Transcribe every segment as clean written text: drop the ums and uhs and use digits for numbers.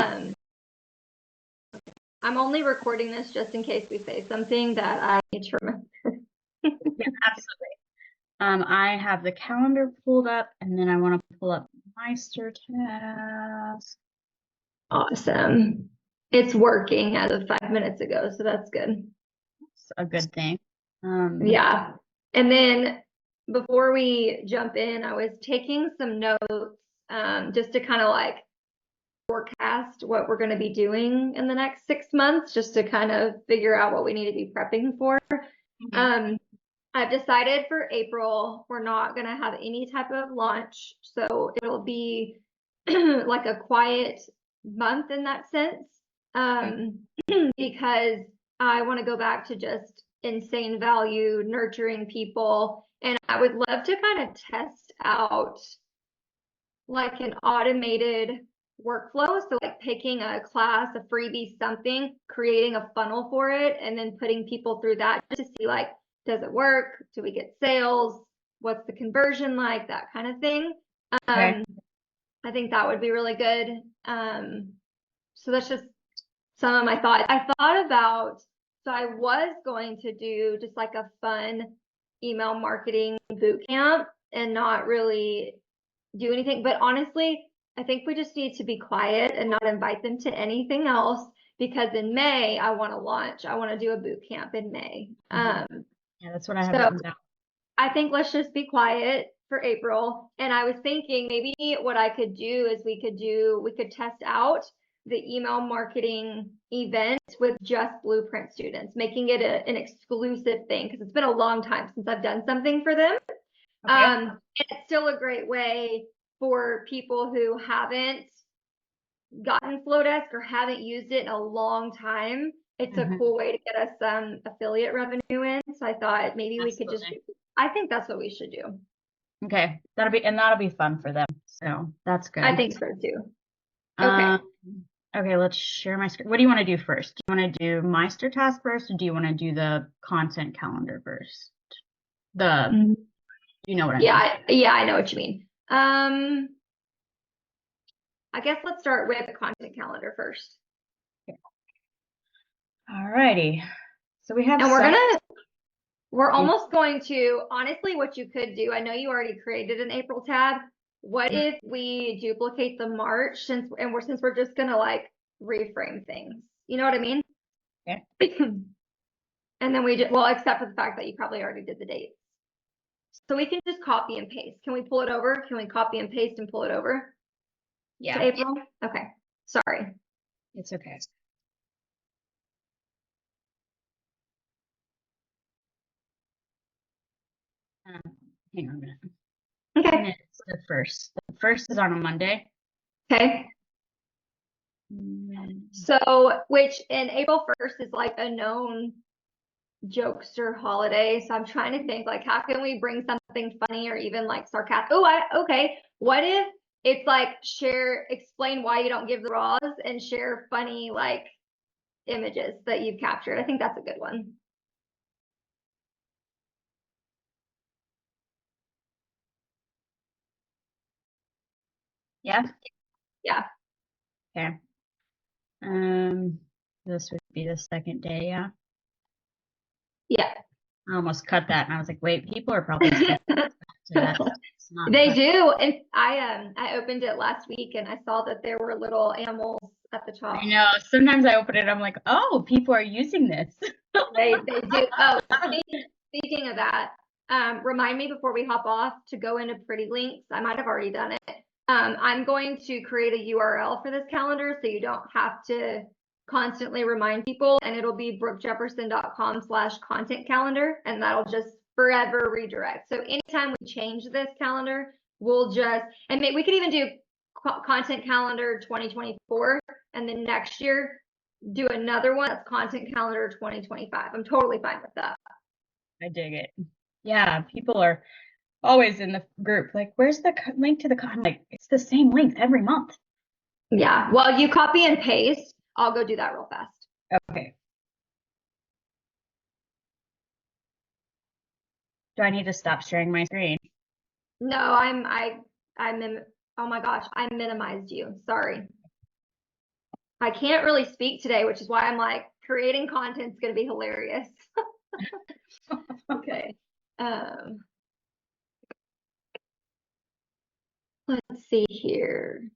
Um, I'm only recording this just in case we say something that I need to remember. Yeah, absolutely. I have the calendar pulled up, and then I want to pull up Meister task. Awesome. It's working as of 5 minutes ago, so that's good. That's a good thing. Yeah. And then before we jump in, I was taking some notes just to kind of like forecast what we're going to be doing in the next 6 months, just to kind of figure out what we need to be prepping for. Mhm. I've decided for April, we're not going to have any type of launch. So it'll be like a quiet month in that sense. Because I want to go back to just insane value, nurturing people. And I would love to kind of test out like an automated workflow. So like picking a class, a freebie, something, creating a funnel for it, and then putting people through that just to see like, does it work? Do we get sales? What's the conversion like? That kind of thing. Okay. I think that would be really good. So that's just some of my thoughts. I thought about, so I was going to do just like a fun email marketing boot camp and not really do anything. But honestly, I think we just need to be quiet and not invite them to anything else because in May, I want to launch. I want to do a boot camp in May. Yeah, that's what I have So written down. I think let's just be quiet for April. And I was thinking maybe what I could do is we could test out the email marketing event with just Blueprint students, making it an exclusive thing because it's been a long time since I've done something for them. Okay. And it's still a great way for people who haven't gotten Flowdesk or haven't used it in a long time. It's a cool way to get us some affiliate revenue in. So I thought maybe we could just, Absolutely. I think that's what we should do. Okay. That'll be fun for them. So that's I good. think so too. Okay. Um, okay, let's share my screen. What do you want to do first? Do you want to do Meister task first, or do you want to do the content calendar first? Mhm. You know what I mean. Yeah, I know what you mean. I guess let's start with the content calendar first. All righty. So we have And some. we're almost going to, honestly, what you could do, I know you already created an April tab. What if we duplicate the March since we're just gonna like reframe things? You know what I mean? Okay. And then we just, well, except for the fact that you probably already did the dates. So we can just copy and paste. Can we pull it over? Can we copy and paste and pull it over to Yeah, April? Okay. Sorry. it's okay. Um, Hang on a minute. And Okay. it's the first. The first is on a Monday. Okay. Mm, So, which in April 1st is like a known jokester holiday. So I'm trying to think like how can we bring something funny or even like sarcastic? Okay. What if it's like explain why you don't give the raws and share funny like images that you've captured. I think that's a good one. Yeah. Yeah. Okay. This would be the second day. Yeah. Yeah. I almost cut that, and I was like, wait, people are probably skipping to that. It's not They cut. do. And I opened it last week and I saw that there were little animals at the I top. know. Sometimes I open it, I'm like, oh, people are using this. They do. Oh, speaking of that, remind me before we hop off to go into Pretty Links. I might have already done it. I'm going to create a URL for this calendar so you don't have to constantly remind people, and it'll be brookejefferson.com/content calendar, and that'll just forever redirect. So anytime we change this calendar, we'll just, and maybe we could even do content calendar 2024, and then next year do another one that's content calendar 2025. I'm totally fine with that. I dig it. Yeah, people are always in the group like, where's the link to the I'm like, it's the same link every month. Yeah. Well, you copy and paste. I'll go do that real fast. Okay. Do I need to stop sharing my screen? No, I'm in, oh my gosh, I minimized you. Sorry. I can't really speak today, which is why I'm like, creating content is going to be hilarious. Okay. Let's see here.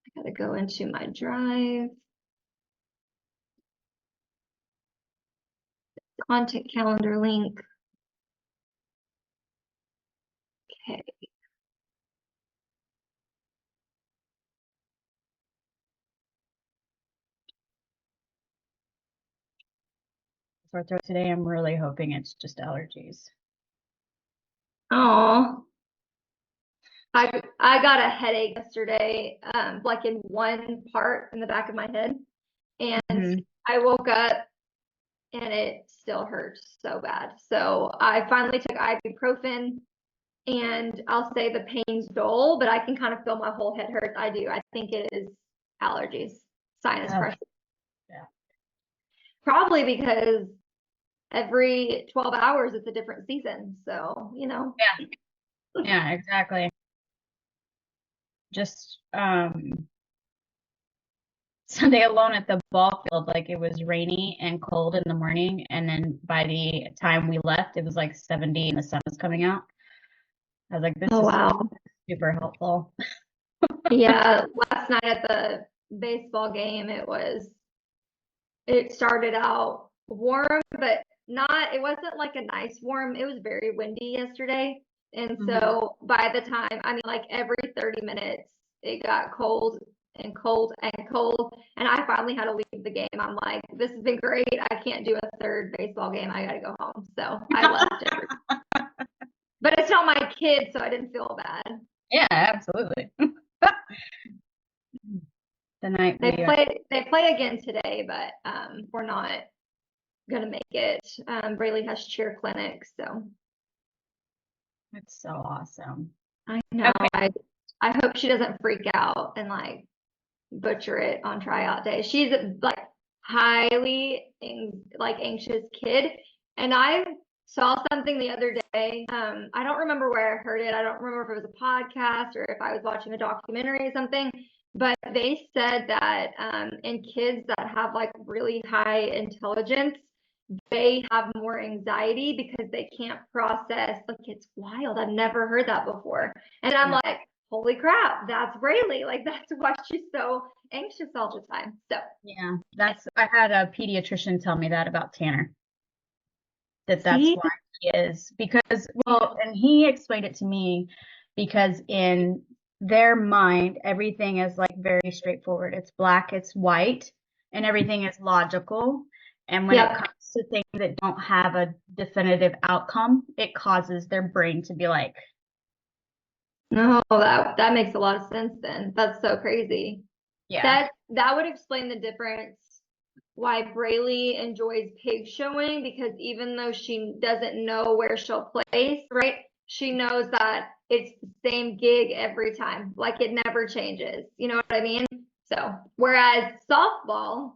I gotta go into my drive. Content calendar link. Okay. Sore throat today. I'm really hoping it's just allergies. Oh, I got a headache yesterday, like in one part in the back of my head, and I woke up and it still hurts so bad. So I finally took ibuprofen, and I'll say the pain's dull, but I can kind of feel my whole head hurts. I do. I think it is allergies, sinus pressure. Yeah. Probably because every 12 hours it's a different season. So, you know. Yeah. Yeah, exactly. Just Sunday alone at the ball field, like it was rainy and cold in the morning, and then by the time we left, it was like 70 and the sun was coming out. I was like, this Oh, is wow. super helpful. Yeah, last night at the baseball game, it started out warm, but it wasn't like a nice warm. It was very windy yesterday. And so by the time, I mean, like every 30 minutes, it got cold and cold and cold. And I finally had to leave the game. I'm like, this has been great. I can't do a third baseball game. I got to go home. So I left it. But it's not my kids, so I didn't feel bad. Yeah, absolutely. The night They play again today, but we're not gonna make it. Braylee has cheer clinics, so it's so awesome. I know. Okay. I hope she doesn't freak out and like butcher it on tryout day. She's like highly anxious kid, and I saw something the other day. I don't remember where I heard it. I don't remember if it was a podcast or if I was watching a documentary or something. But they said that in kids that have like really high intelligence, they have more anxiety because they can't process. Like, it's wild. I've never heard that before. And I'm like, holy crap, that's Braylee. Like, that's why she's so anxious all the time. So yeah, I had a pediatrician tell me that about Tanner. That's why he is, because, well, and he explained it to me because in their mind, everything is like very straightforward. It's black, it's white, and everything is logical. And when it comes to things that don't have a definitive outcome, it causes their brain to be like, no, that makes a lot of sense then. That's so crazy. yeah. That would explain the difference why Braylee enjoys pig showing, because even though she doesn't know where she'll place, right? She knows that it's the same gig every time. Like, it never changes. You know what I mean? So, whereas softball,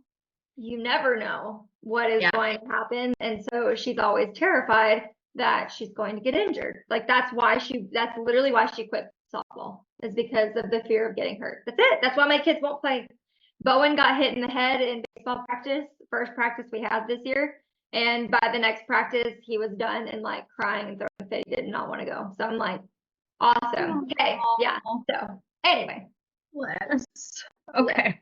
you never know what is going to happen. And so she's always terrified that she's going to get injured. Like, that's literally why she quit softball, is because of the fear of getting hurt. That's it. That's why my kids won't play. Bowen got hit in the head in baseball practice, first practice we had this year. And by the next practice, he was done and like crying and throwing a fit. He did not want to go. So I'm like, awesome. Okay. Yeah. So anyway. Okay.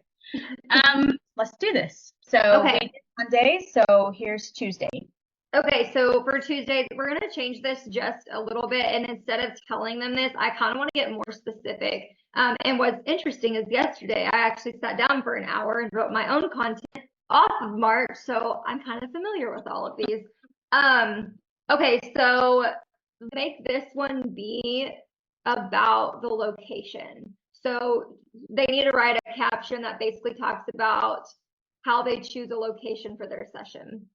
Let's do this. So we did Monday, so here's Tuesday. Okay, so for Tuesdays, we're going to change this just a little bit. And instead of telling them this, I kind of want to get more specific. And what's interesting is yesterday, I actually sat down for an hour and wrote my own content off of March. So I'm kind of familiar with all of these. Okay, so make this one be about the location. So they need to write a caption that basically talks about how they choose a location for their session.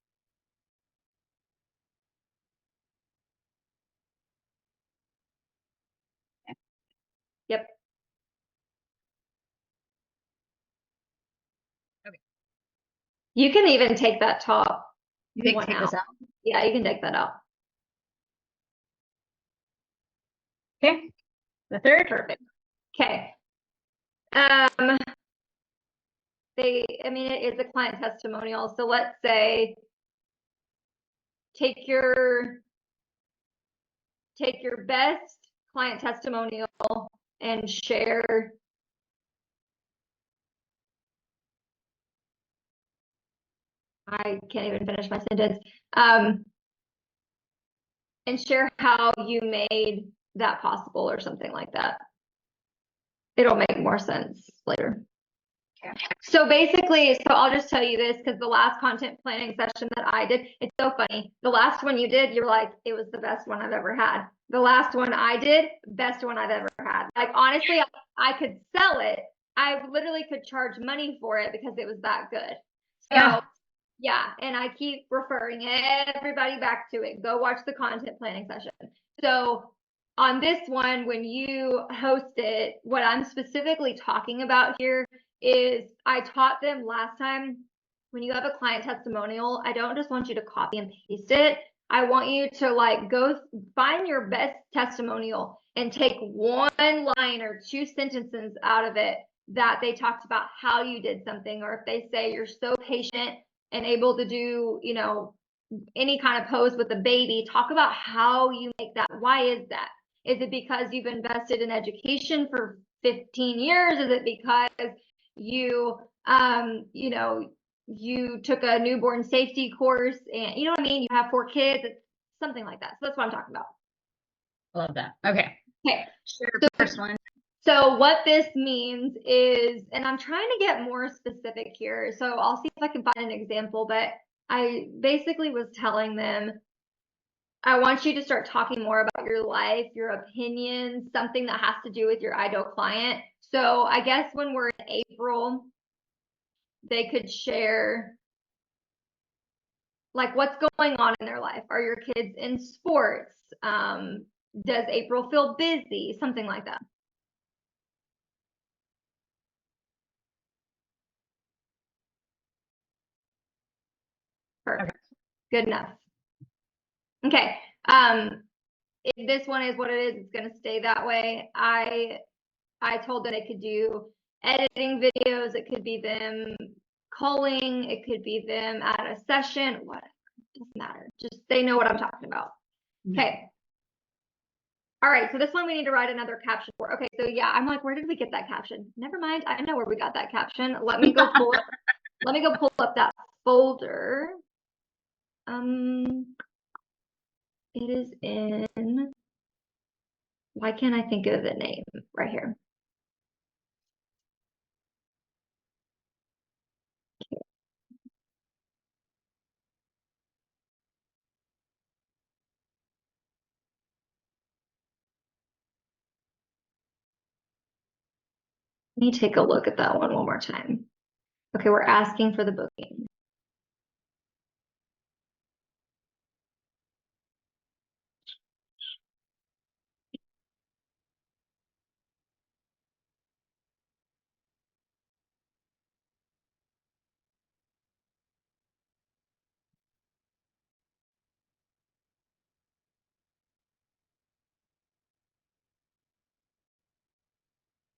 Yep. Okay. You can even take that top. You can take this out? Yeah, you can take that out. Okay. The third. Perfect. Okay. I mean, it is a client testimonial. So let's say take your best client testimonial and share. I can't even finish my sentence. And share how you made that possible or something like that. It'll make more sense later. Okay. So basically, so I'll just tell you this because the last content planning session that I did, it's so funny. The last one you did, you're like, it was the best one I've ever had. The last one I did, best one I've ever had. Like, honestly, I could sell it. I literally could charge money for it because it was that good. So yeah, and I keep referring everybody back to it. Go watch the content planning session. So on this one, when you host it, what I'm specifically talking about here is I taught them last time, when you have a client testimonial, I don't just want you to copy and paste it. I want you to like go find your best testimonial and take one line or two sentences out of it that they talked about how you did something, or if they say you're so patient and able to do, you know, any kind of pose with a baby, talk about how you make that. Why is that? Is it because you've invested in education for 15 years? Is it because you, you know, you took a newborn safety course and, you know what I mean? You have 4 kids, something like that. So that's what I'm talking about. Love that. Okay. Okay. Sure. So, first one. So what this means is, and I'm trying to get more specific here, so I'll see if I can find an example, but I basically was telling them, I want you to start talking more about your life, your opinions, something that has to do with your ideal client. So I guess when we're in April, they could share like what's going on in their life. Are your kids in sports? Does April feel busy? Something like that. Perfect. Okay. Good enough. Okay. If this one is what it is, it's going to stay that way. I told them they could do editing videos. It could be them calling. It could be them at a session. What? Doesn't matter. Just they know what I'm talking about. Okay. All right. So this one we need to write another caption for. Okay. So yeah, I'm like, where did we get that caption? Never mind. I know where we got that caption. Let me go pull up. Let me go pull up that folder. It is in. Why can't I think of the name right here? Let me take a look at that one more time. Okay, we're asking for the booking.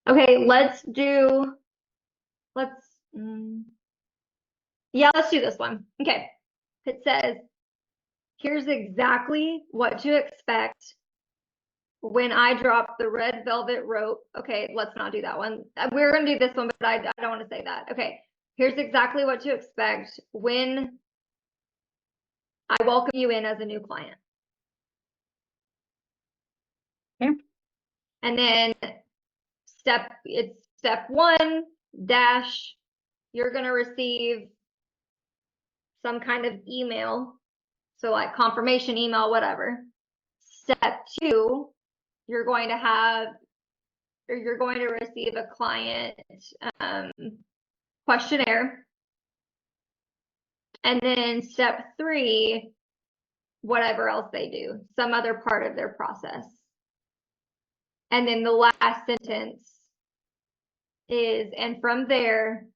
Okay, let's do this one. Okay, it says, here's exactly what to expect when I drop the red velvet rope. Okay, let's not do that one. We're gonna do this one, but I don't want to say that. Okay, here's exactly what to expect when I welcome you in as a new client. Okay. And then it's step 1 dash, you're gonna receive some kind of email. So like confirmation email, whatever. Step 2, you're going to receive a client questionnaire. And then step 3, whatever else they do, some other part of their process. And then the last sentence is, and from there,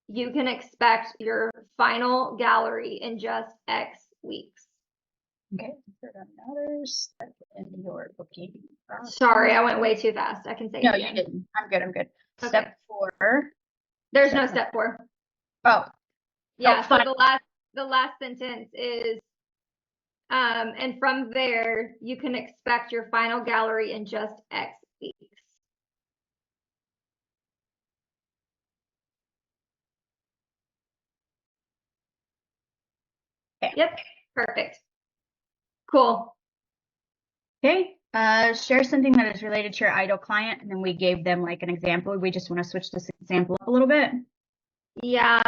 you can expect your final gallery in just X weeks. Okay, another step in your booking process. Sorry, I went way too fast. I can say no, it again. you didn't. I'm good. Okay. Step 4, There's no step 4. Oh, Yeah, so fine. the last sentence is, and from there, you can expect your final gallery in just X weeks. Okay. Yep, perfect. Cool. Okay. Share something that is related to your ideal client, and then we gave them like an example. We just want to switch this example up a little bit. Yeah.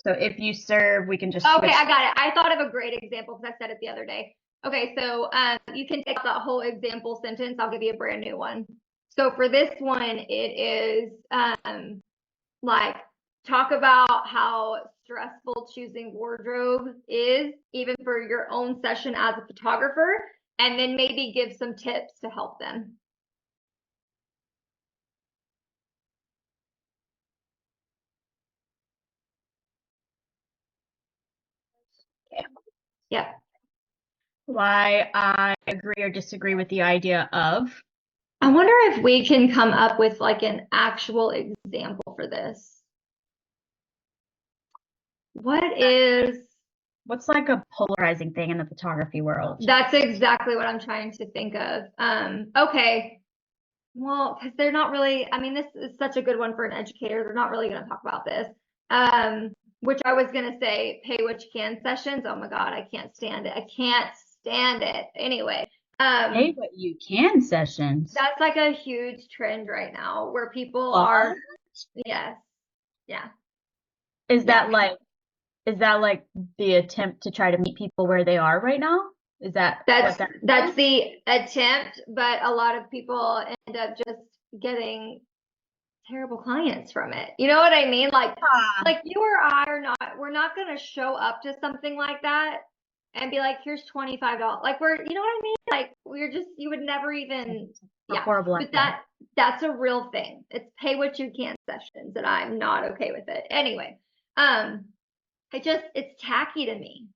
So if you serve, we can just Okay, switch. I got it. I thought of a great example because I said it the other day. Okay, so you can take that whole example sentence. I'll give you a brand new one. So for this one, it is like talk about how stressful choosing wardrobe is, even for your own session as a photographer, and then maybe give some tips to help them. Okay. Yep. Why I agree or disagree with the idea of. I wonder if we can come up with like an actual example for this. What's like a polarizing thing in the photography world? That's exactly what I'm trying to think of. Okay. Well, because they're not really, I mean, this is such a good one for an educator. They're not really going to talk about this. Which I was going to say, pay what you can sessions. Oh my God, I can't stand it. I can't stand it. Anyway. Pay what you can sessions. That's like a huge trend right now where people What? are, yes. Yeah. Is that like the attempt to try to meet people where they are right now? Is that that's the attempt, but a lot of people end up just getting terrible clients from it. You know what I mean? Like you or I we're not going to show up to something like that and be like, here's $25. Like you know what I mean? Like you would never even, yeah. horrible But that's a real thing. It's pay what you can sessions, and I'm not okay with it. Anyway, it's tacky to me.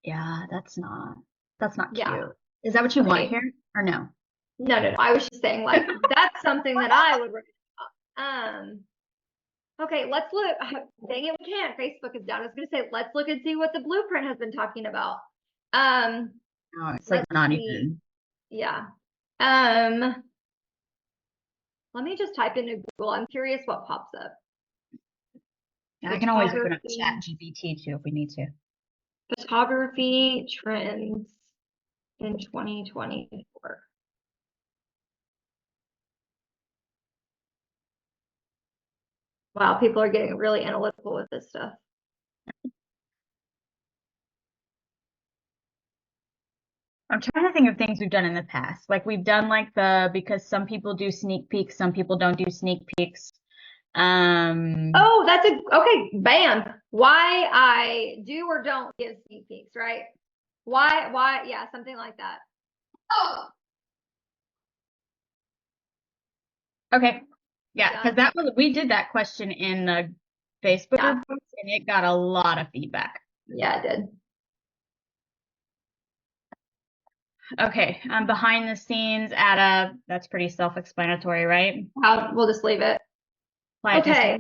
Yeah, that's not cute. Yeah. Is that what you want here or no? No. I was just saying, like, that's something that I would write. Okay, let's look. Dang it, we can't. Facebook is down. I was gonna say, let's look and see what the blueprint has been talking about. No, it's like not even. Yeah. Let me just type into Google. I'm curious what pops up. I can always open up ChatGPT too if we need to. Photography trends in 2024. Wow, people are getting really analytical with this stuff. I'm trying to think of things we've done in the past. Like we've done like because some people do sneak peeks, some people don't do sneak peeks. Oh, that's okay, bam. Why I do or don't give sneak peeks, right? Why, yeah, something like that. Oh. Okay. Yeah, because we did that question in the Facebook group and it got a lot of feedback. Yeah, it did. Okay, behind the scenes that's pretty self-explanatory, right? We'll just leave it. Okay.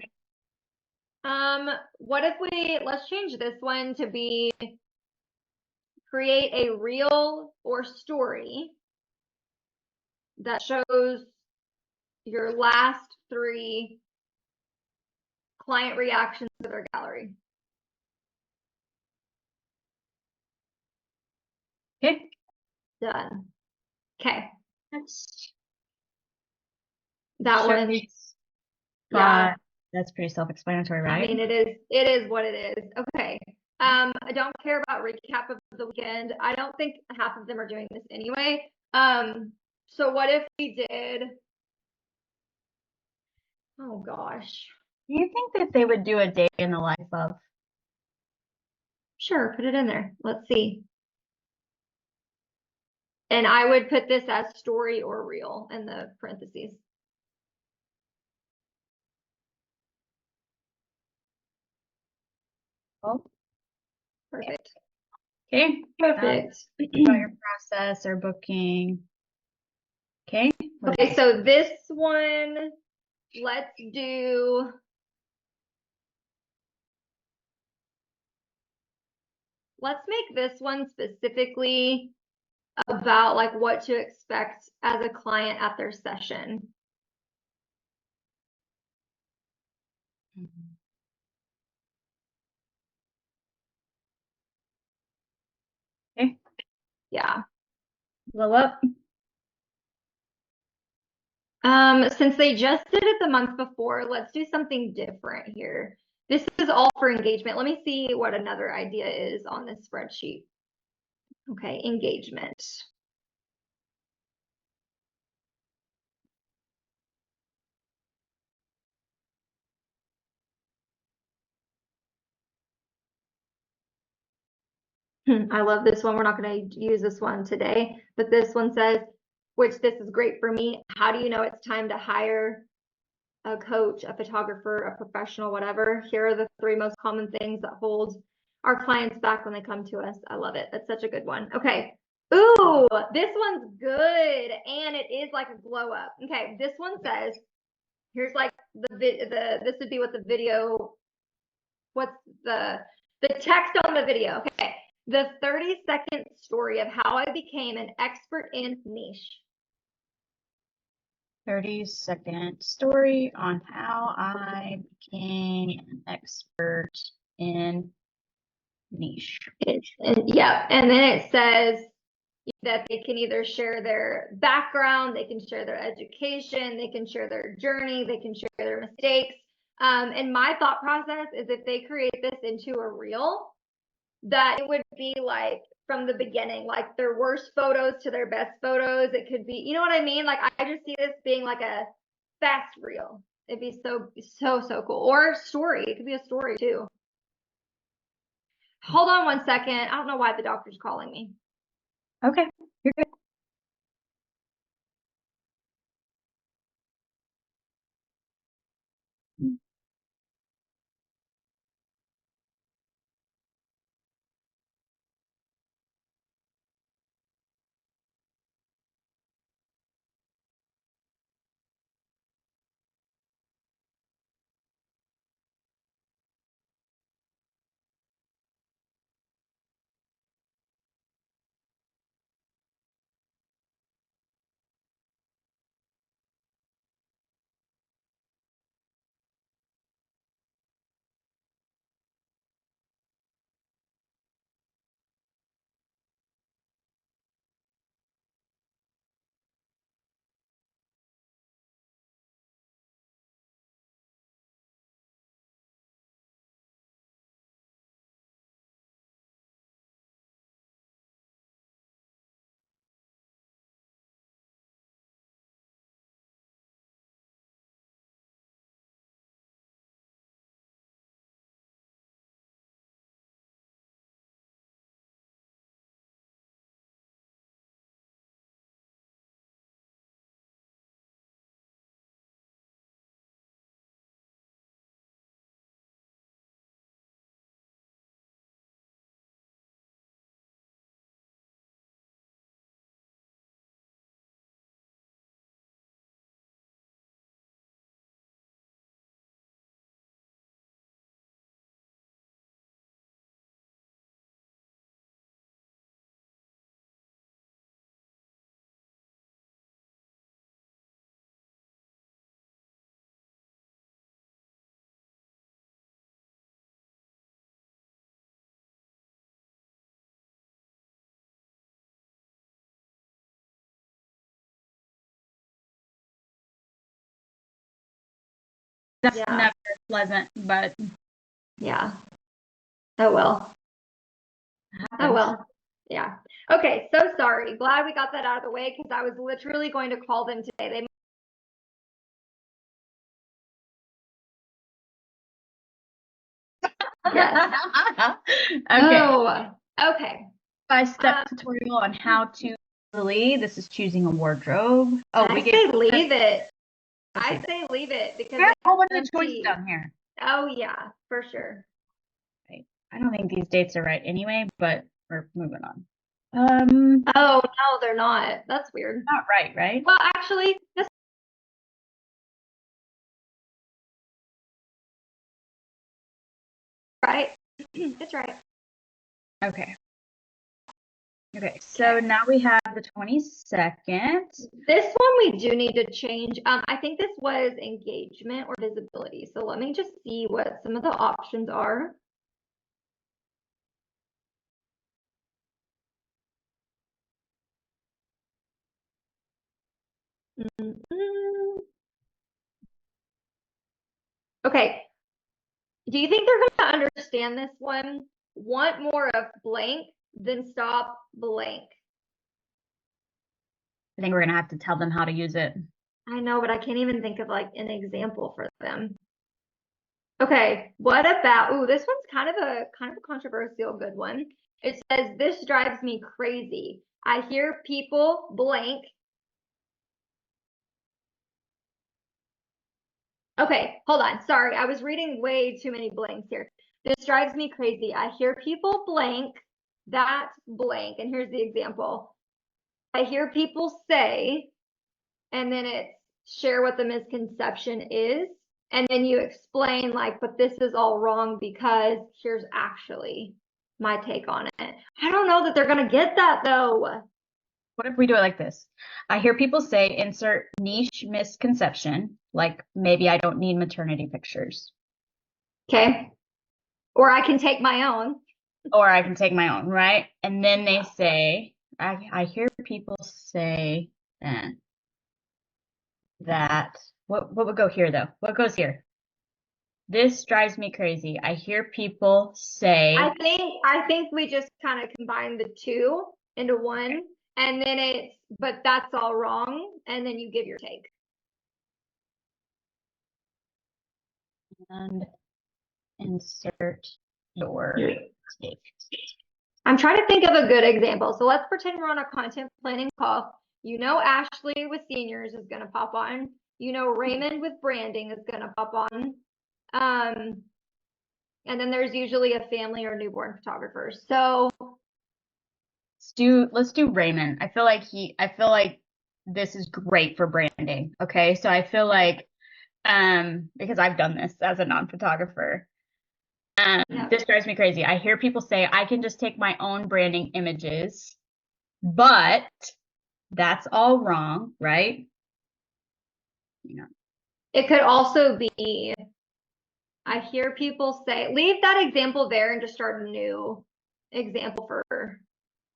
Testing. What if let's change this one to be create a reel or story that shows your last 3 client reactions to their gallery. Okay. Done. Okay. That one. Yeah. That's pretty self-explanatory, right? I mean, it is what it is. Okay. I don't care about recap of the weekend. I don't think half of them are doing this anyway. So what if we did, oh gosh. Do you think that they would do a day in the life of? Sure, put it in there. Let's see. And I would put this as story or reel in the parentheses. Oh. Perfect. Okay. Perfect. About your process or booking. Okay. Okay, so this one, let's make this one specifically about like what to expect as a client at their session. Okay. Yeah. Blow up. Since they just did it the month before, let's do something different here. This is all for engagement. Let me see what another idea is on this spreadsheet. Okay, engagement. I love this one. We're not going to use this one today, but this one says, which this is great for me. How do you know it's time to hire a coach, a photographer, a professional, whatever? Here are the 3 most common things that hold our clients back when they come to us. I love it. That's such a good one. Okay. Ooh, this one's good. And it is like a glow up. Okay. This one says, here's like this would be what the video, what's the text on the video. Okay. The 30-second story of how I became an expert in niche. 30-second story on how I became an expert in niche. Yeah, and then it says that they can either share their background, they can share their education, they can share their journey, they can share their mistakes. And my thought process is if they create this into a reel, that it would be like from the beginning, like their worst photos to their best photos. It could be, you know what I mean? Like I just see this being like a fast reel. It'd be so cool. Or story. It could be a story too. Hold on 1 second. I don't know why the doctor's calling me. Okay, you're good. That's Yeah. never pleasant, but Yeah. Oh well. Oh well. Yeah. Okay, so sorry. Glad we got that out of the way because I was literally going to call them today. They Yes. Okay. Oh, okay. 5-step tutorial on how to this is choosing a wardrobe. Oh, I we say gave leave it. I say leave it because we have a whole bunch of empty. choices down here. Oh yeah, for sure. Right. I don't think these dates are right anyway, but we're moving on. Oh, no, they're not. That's weird. Not right? Well, actually, that's right. It's right. Okay. Okay, so now we have the 22nd. This one we do need to change. I think this was engagement or visibility. So let me just see what some of the options are. Mm-mm. Okay. Do you think they're going to understand this one? Want more of blank, then stop blank. I think we're gonna have to tell them how to use it. I know, but I can't even think of like an example for them. Okay, what about, ooh, this one's kind of a controversial good one. It says, this drives me crazy. I hear people blank. Okay, hold on. Sorry, I was reading way too many blanks here. This drives me crazy. I hear people blank, that blank. And here's the example. I hear people say, and then it's share what the misconception is. And then you explain like, but this is all wrong because here's actually my take on it. I don't know that they're going to get that though. What if we do it like this? I hear people say insert niche misconception, like maybe I don't need maternity pictures. Okay. Or I can take my own. Or I can take my own, right? And then they say, I hear people say that, what would go here though? What goes here? This drives me crazy. I hear people say, I think we just kind of combine the two into one, and then it's, but that's all wrong, and then you give your take. and insert your take. I'm trying to think of a good example. So let's pretend we're on a content planning call. You know, Ashley with seniors is going to pop on. You know, Raymond with branding is going to pop on. And then there's usually a family or newborn photographer. So Let's do Raymond. I feel like this is great for branding. Okay. So I feel like because I've done this as a non-photographer. yeah. This drives me crazy. I hear people say I can just take my own branding images, but that's all wrong, right? You know. It could also be, I hear people say, leave that example there and just start a new example for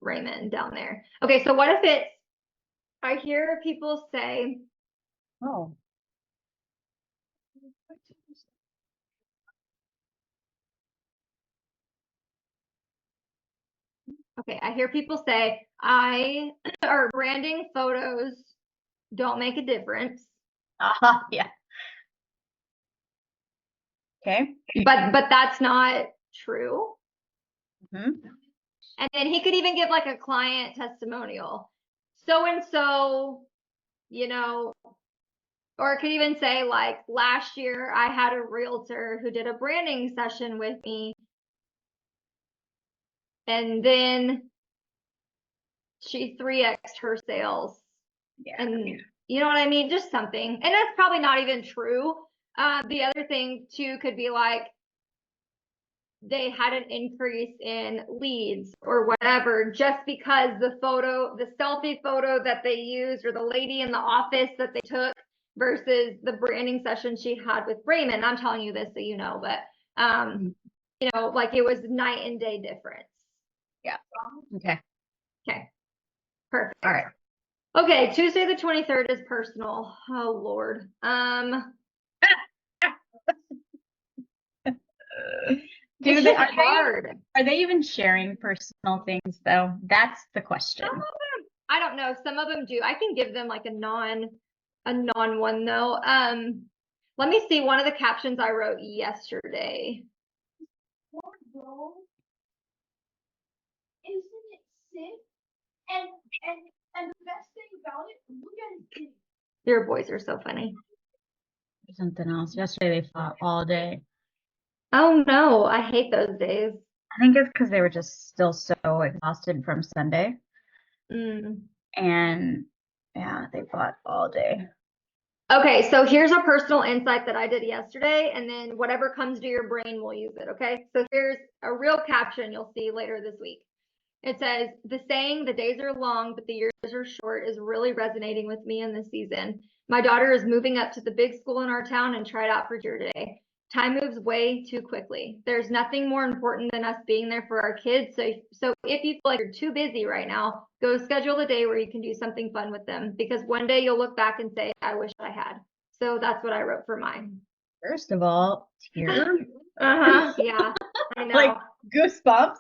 Raymond down there. Okay, so what if it's, I hear people say, Oh. okay, I hear people say, or branding photos don't make a difference. Yeah. Okay. But that's not true. Mm-hmm. And then he could even give like a client testimonial. So and so, you know, or it could even say like last year I had a realtor who did a branding session with me. And then she 3x'd her sales. Yeah. And you know what I mean? Just something. And that's probably not even true. The other thing too could be like they had an increase in leads or whatever just because the selfie photo that they used or the lady in the office that they took versus the branding session she had with Raymond. I'm telling you this so you know, but you know, like it was night and day difference. Yeah. Okay. Okay. Perfect. All right. Okay, Tuesday the 23rd is personal. Oh Lord. It's just hard. Are they even sharing personal things though? That's the question. Some of them, I don't know. Some of them do. I can give them like a non one though. Let me see one of the captions I wrote yesterday. Isn't it sick? And the best thing about it, look at it. Your boys are so funny. Something else. Yesterday they fought all day. Oh no, I hate those days. I think it's because they were just still so exhausted from Sunday. And yeah, they fought all day. Okay, so here's a personal insight that I did yesterday, and then whatever comes to your brain, we'll use it, okay? So here's a real caption you'll see later this week. It says, the saying, the days are long, but the years are short, is really resonating with me in this season. My daughter is moving up to the big school in our town and tried out for cheer today. Time moves way too quickly. There's nothing more important than us being there for our kids. So if you feel like you're too busy right now, go schedule a day where you can do something fun with them, because one day you'll look back and say, I wish I had. So that's what I wrote for mine. First of all, tears. Yeah, I know. Like goosebumps.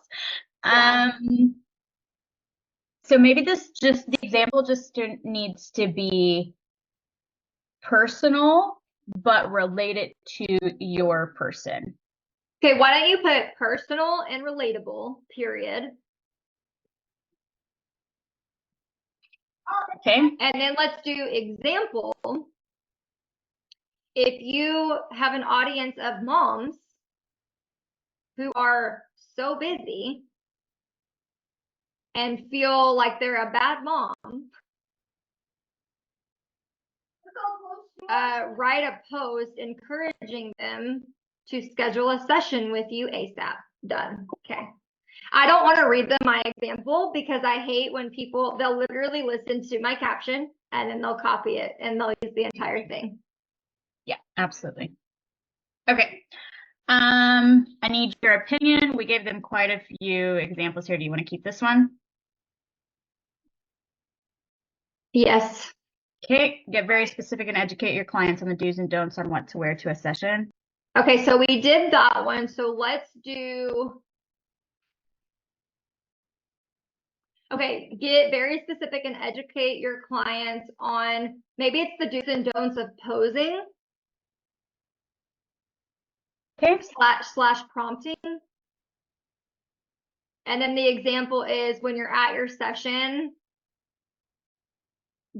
Yeah. So maybe the example just needs to be personal, but related to your person. Okay, why don't you put personal and relatable, period. Okay. And then let's do example. If you have an audience of moms who are so busy and feel like they're a bad mom, write a post encouraging them to schedule a session with you ASAP. Done. Okay. I don't want to read them my example because I hate when they'll literally listen to my caption and then they'll copy it and they'll use the entire thing. Yeah, absolutely. Okay. I need your opinion. We gave them quite a few examples here. Do you want to keep this one? Yes. Okay. Get very specific and educate your clients on the do's and don'ts on what to wear to a session. Okay, so we did that one. So let's do. Okay, get very specific and educate your clients on, maybe it's the do's and don'ts of posing. Okay. Slash prompting. And then the example is when you're at your session,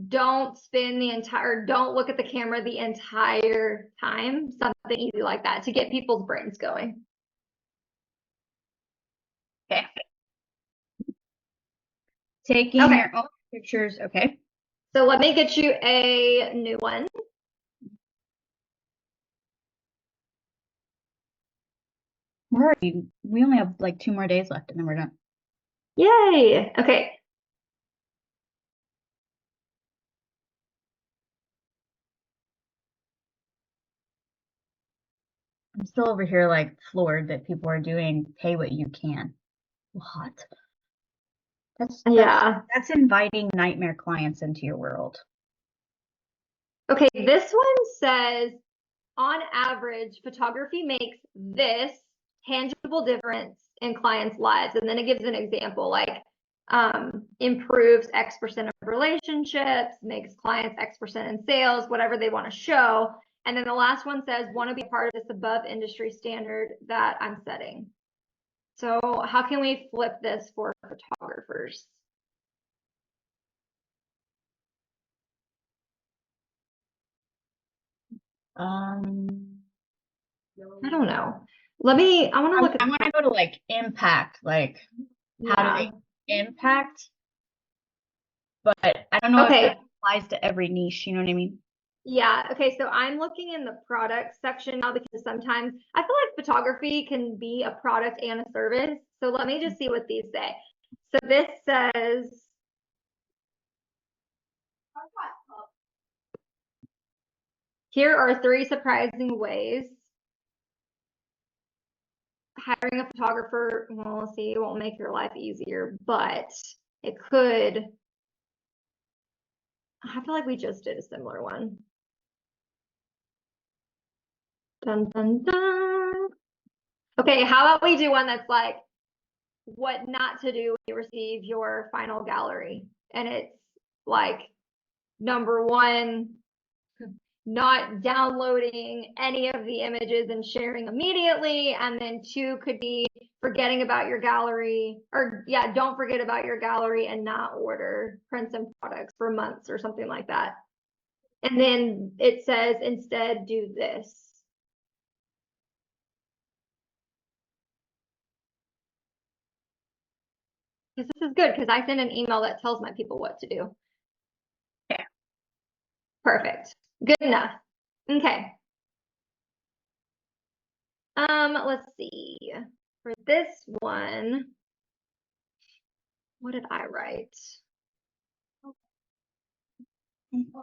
don't look at the camera the entire time. Something easy like that to get people's brains going. Okay. Taking your own pictures. Okay. So let me get you a new one. We only have like 2 more days left and then we're done. Yay. Okay. I'm still over here like floored that people are doing pay what you can. What? That's inviting nightmare clients into your world. Okay, this one says, on average, photography makes this tangible difference in clients' lives. And then it gives an example like improves X% of relationships, makes clients X% in sales, whatever they want to show. And then the last one says, want to be part of this above industry standard that I'm setting. So how can we flip this for photographers? I don't know. I want to look at. I want to go to like impact, like how do they impact? But I don't know if that applies to every niche. You know what I mean? Yeah. Okay. So I'm looking in the product section now because sometimes I feel like photography can be a product and a service. So let me just see what these say. So this says, here are 3 surprising ways hiring a photographer. Well, let's see, it won't make your life easier, but it could. I feel like we just did a similar one. Dun, dun, dun. Okay, how about we do one that's like what not to do when you receive your final gallery? And it's like number 1, not downloading any of the images and sharing immediately. And then 2 could be forgetting about your gallery, or don't forget about your gallery and not order prints and products for months or something like that. And then it says instead do this. Because this is good because I send an email that tells my people what to do. Okay. Perfect. Good enough. Okay. Let's see. For this one, what did I write? I'll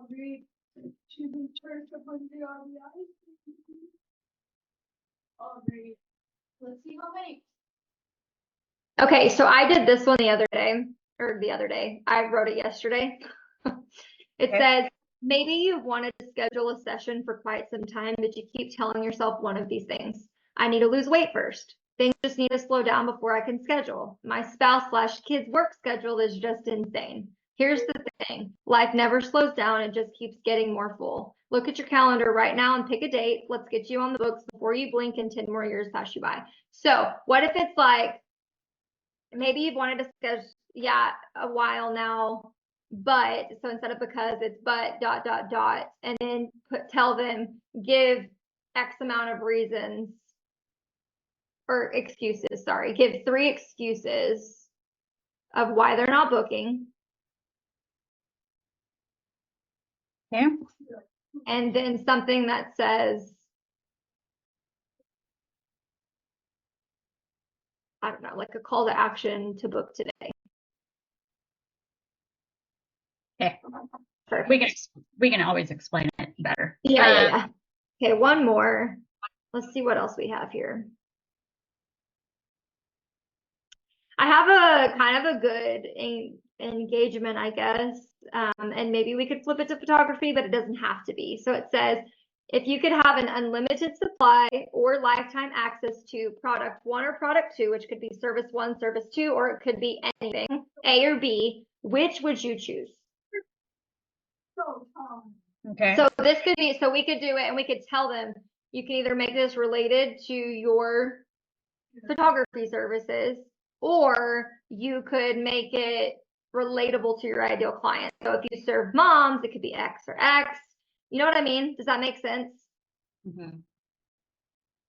read to the church upon the RBI. I'll read. Let's see how many. Okay, so I did this one the other day. I wrote it yesterday. It Okay. says, maybe you've wanted to schedule a session for quite some time, but you keep telling yourself one of these things. I need to lose weight first. Things just need to slow down before I can schedule. My spouse/kids work schedule is just insane. Here's the thing. Life never slows down. It just keeps getting more full. Look at your calendar right now and pick a date. Let's get you on the books before you blink and 10 more years pass you by. So what if it's like, maybe you've wanted to schedule, a while now, but, so instead of because, it's but ... and then tell them, give X amount of reasons or excuses, sorry, give 3 excuses of why they're not booking. Okay. And then something that says, I don't know, like a call to action to book today. Okay. Perfect. We can always explain it better. Yeah. Okay, one more. Let's see what else we have here. I have a kind of a good engagement, I guess. And maybe we could flip it to photography, but it doesn't have to be. So it says, if you could have an unlimited supply or lifetime access to product 1 or product 2, which could be service 1, service 2, or it could be anything, A or B, which would you choose? Okay. So this could be, so we could do it and we could tell them, you can either make this related to your photography services, or you could make it relatable to your ideal client. So if you serve moms, it could be X or X. You know what I mean? Does that make sense? Mm-hmm.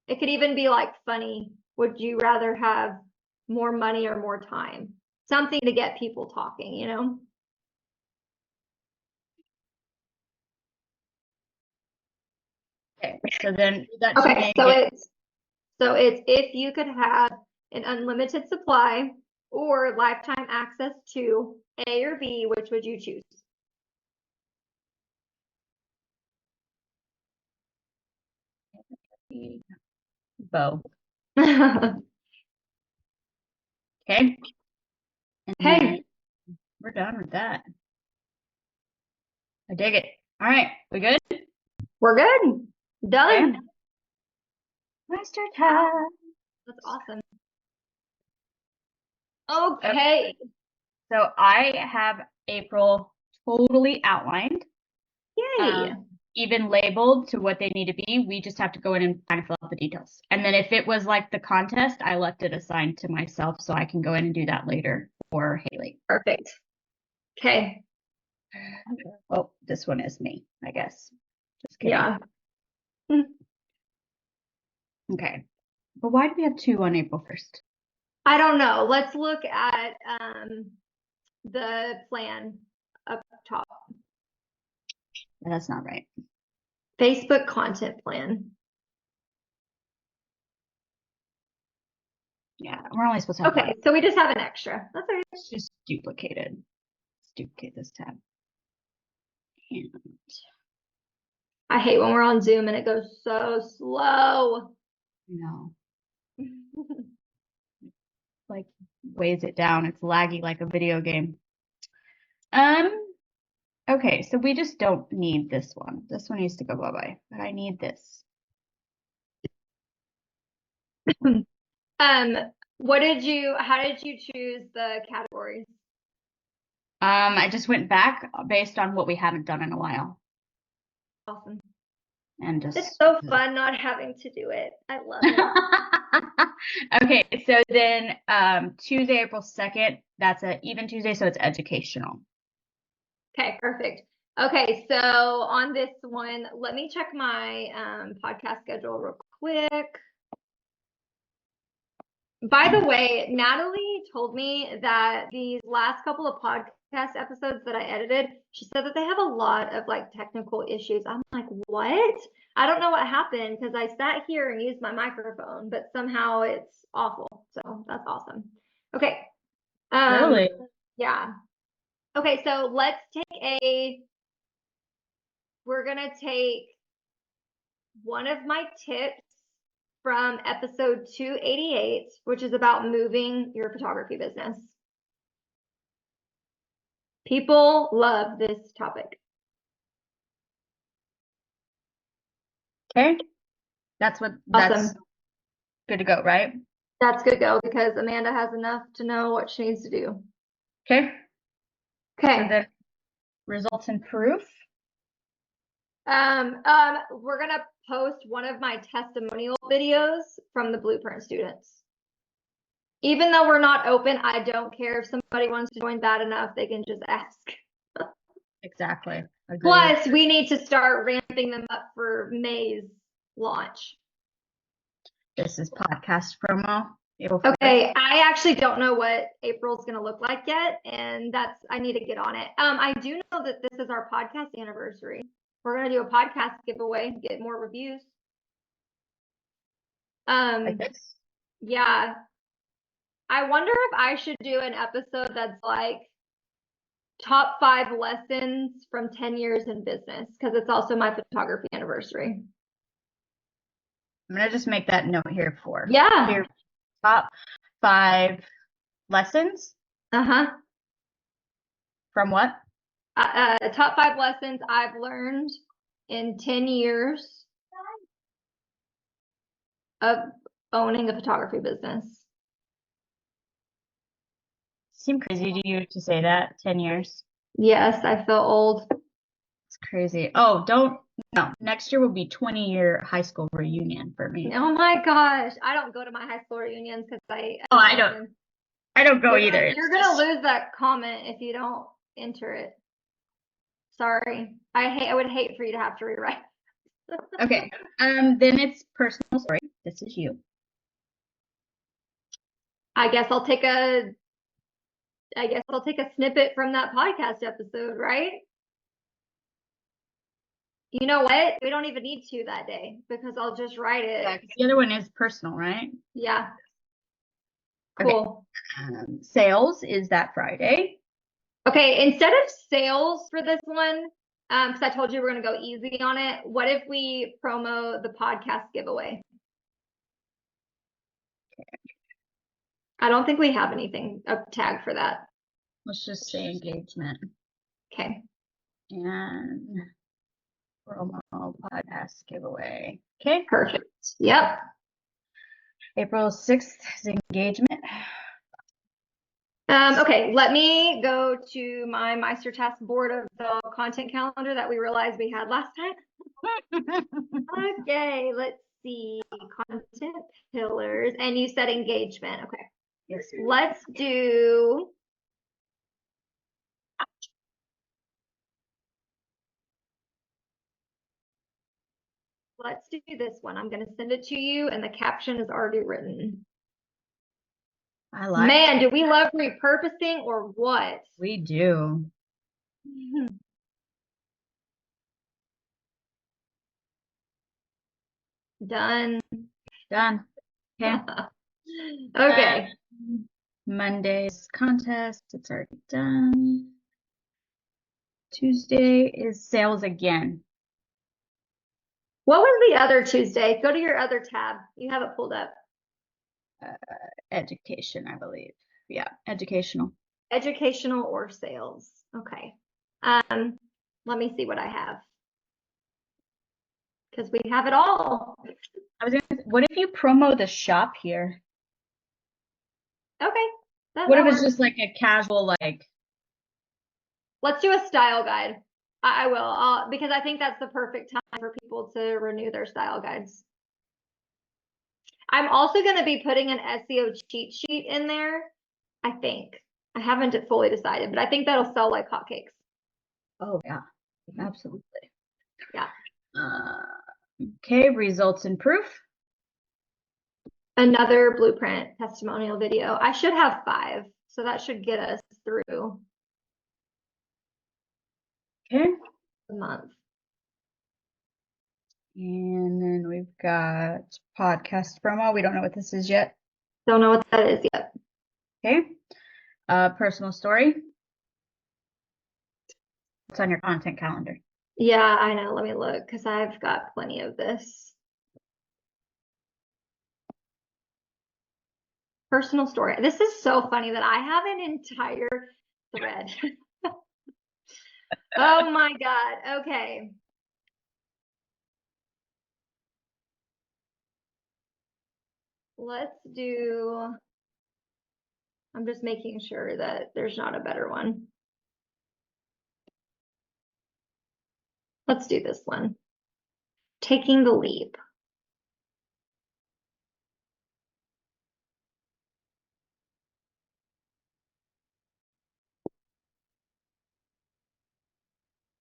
It could even be like funny. Would you rather have more money or more time? Something to get people talking, you know? Okay. So then that should Okay, make so it. it's if you could have an unlimited supply or lifetime access to A or B, which would you choose? Bow. Okay. Okay. And then we're done with that. I dig it. All right. We good? We're good. Done. Okay. Master time. That's awesome. Okay. So I have April totally outlined, Yay. even labeled to what they need to be. We just have to go in and kind of fill out the details. And then if it was like the contest, I left it assigned to myself so I can go in and do that later for Haley. Perfect. Okay. Oh, this one is me, I guess. Just kidding. Yeah. Okay. But why do we have 2 on April 1st? I don't know. Let's look at the plan up top. That's not right. Facebook content plan. Yeah, we're only supposed to have Okay, one. so we just have an extra. That's okay. It's just duplicated. Let's duplicate this tab. And I hate when we're on Zoom and it goes so slow. no, like weighs it down. It's laggy like a video game. Okay, so we just don't need this one. This one needs to go bye-bye, but I need this. How did you choose the categories? I just went back based on what we haven't done in a while. Awesome. And just It's so fun not having to do it. I love it. Okay, so then Tuesday, April 2nd, that's an even Tuesday, so it's educational. Okay, perfect. Okay, so on this one, let me check my podcast schedule real quick. By the way, Natalie told me that these last couple of podcast episodes that I edited, she said that they have a lot of like technical issues. I'm like, what? I don't know what happened because I sat here and used my microphone, but somehow it's awful. So that's awesome. Okay. Really? Yeah. Okay, so we're gonna take one of my tips from episode 288, which is about moving your photography business. People love this topic. Okay. That's Awesome. good to go, right? That's good to go because Amanda has enough to know what she needs to do. Okay. Okay. So then results and proof. We're gonna post one of my testimonial videos from the Blueprint students. Even though we're not open, I don't care if somebody wants to join bad enough, they can just ask. Exactly. Agreed. Plus, we need to start ramping them up for May's launch. This is podcast promo. Okay, I actually don't know what April's going to look like yet, and I need to get on it. I do know that this is our podcast anniversary. We're going to do a podcast giveaway, get more reviews. Yeah. I wonder if I should do an episode that's like top 5 lessons from 10 years in business, because it's also my photography anniversary. I'm going to just make that note here for. Yeah. Your top 5 lessons. From what? Top 5 lessons I've learned in 10 years of owning a photography business. Seemed crazy to you to say that. 10 years. Yes, I feel old. It's crazy. Oh, no. Next year will be 20-year high school reunion for me. Oh my gosh. I don't go to my high school reunions because I don't go either. You're gonna lose that comment if you don't enter it. Sorry. I would hate for you to have to rewrite. Okay. Then it's personal story. This is you. I guess I'll take a snippet from that podcast episode, right? You know what? We don't even need to that day because I'll just write it. Yeah, the other one is personal, right? Yeah. Cool. Okay. Sales is that Friday. Okay, instead of sales for this one, because I told you we're going to go easy on it, what if we promo the podcast giveaway? Okay. I don't think we have anything, a tag for that. Let's just say engagement. Okay. And promo podcast giveaway. Okay. Perfect. Yep. April 6th is engagement. Okay, let me go to my Meister task board of the content calendar that we realized we had last time. Okay, let's see. Content pillars. And you said engagement. Okay. Yes. Let's do this one. I'm going to send it to you, and the caption is already written. I like Man, do we love repurposing or what? We do. Done. Done. Okay. Okay. Monday's contest. It's already done. Tuesday is sales again. What was the other Tuesday? Go to your other tab. You have it pulled up. Education, I believe. Yeah, educational. Educational or sales. Okay. Let me see what I have. Because we have it all. I was gonna say, what if you promo the shop here? Okay. What if it's just like a casual, like? Let's do a style guide. I will, because I think that's the perfect time for people to renew their style guides. I'm also going to be putting an SEO cheat sheet in there. I think. I haven't fully decided, but I think that'll sell like hotcakes. Oh yeah, absolutely. Yeah. Okay, results and proof. Another blueprint testimonial video. I should have 5, so that should get us through Okay. the month. And then we've got podcast promo. We don't know what this is yet. Don't know what that is yet. Okay. Personal story. What's on your content calendar? Yeah, I know. Let me look because I've got plenty of this. Personal story. This is so funny that I have an entire thread. Oh my God. Okay. Let's do, I'm just making sure that there's not a better one. Let's do this one. Taking the leap.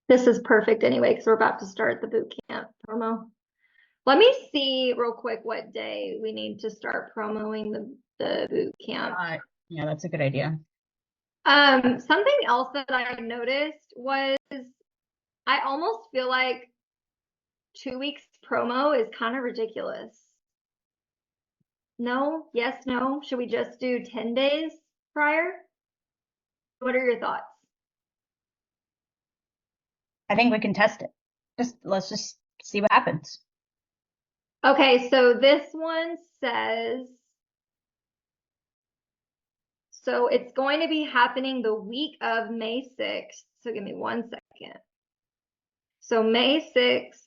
This is perfect anyway, because we're about to start the boot camp promo. Let me see real quick what day we need to start promoting the boot camp. Yeah, that's a good idea. Something else that I noticed was I almost feel like 2 weeks promo is kind of ridiculous. No? Yes, no? Should we just do 10 days prior? What are your thoughts? I think we can test it. Let's just see what happens. Okay, so this one says, so it's going to be happening the week of May 6th. So give me 1 second. So May 6th.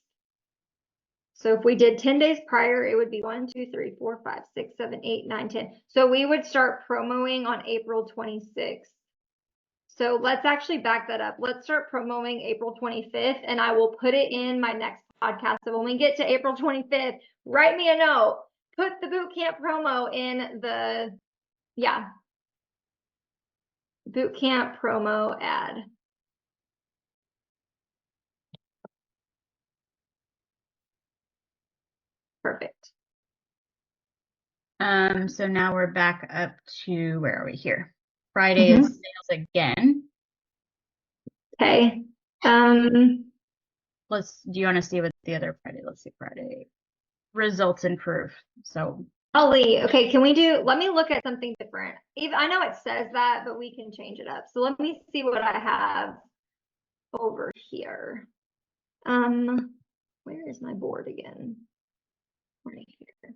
So if we did 10 days prior, it would be 1, 2, 3, 4, 5, 6, 7, 8, 9, 10. So we would start promoting on April 26th. So let's actually back that up. Let's start promoting April 25th, and I will put it in my next podcast. So when we get to April 25th, write me a note. Put the boot camp promo in the, boot camp promo ad. Perfect. So now we're back up to, where are we here? Friday is sales again. Okay. Do you want to see what the other Friday? Let's see, Friday. Results improve. So Ollie, okay, can we do, let me look at something different. Even I know it says that, but we can change it up. So let me see what I have over here. Where is my board again? Right here.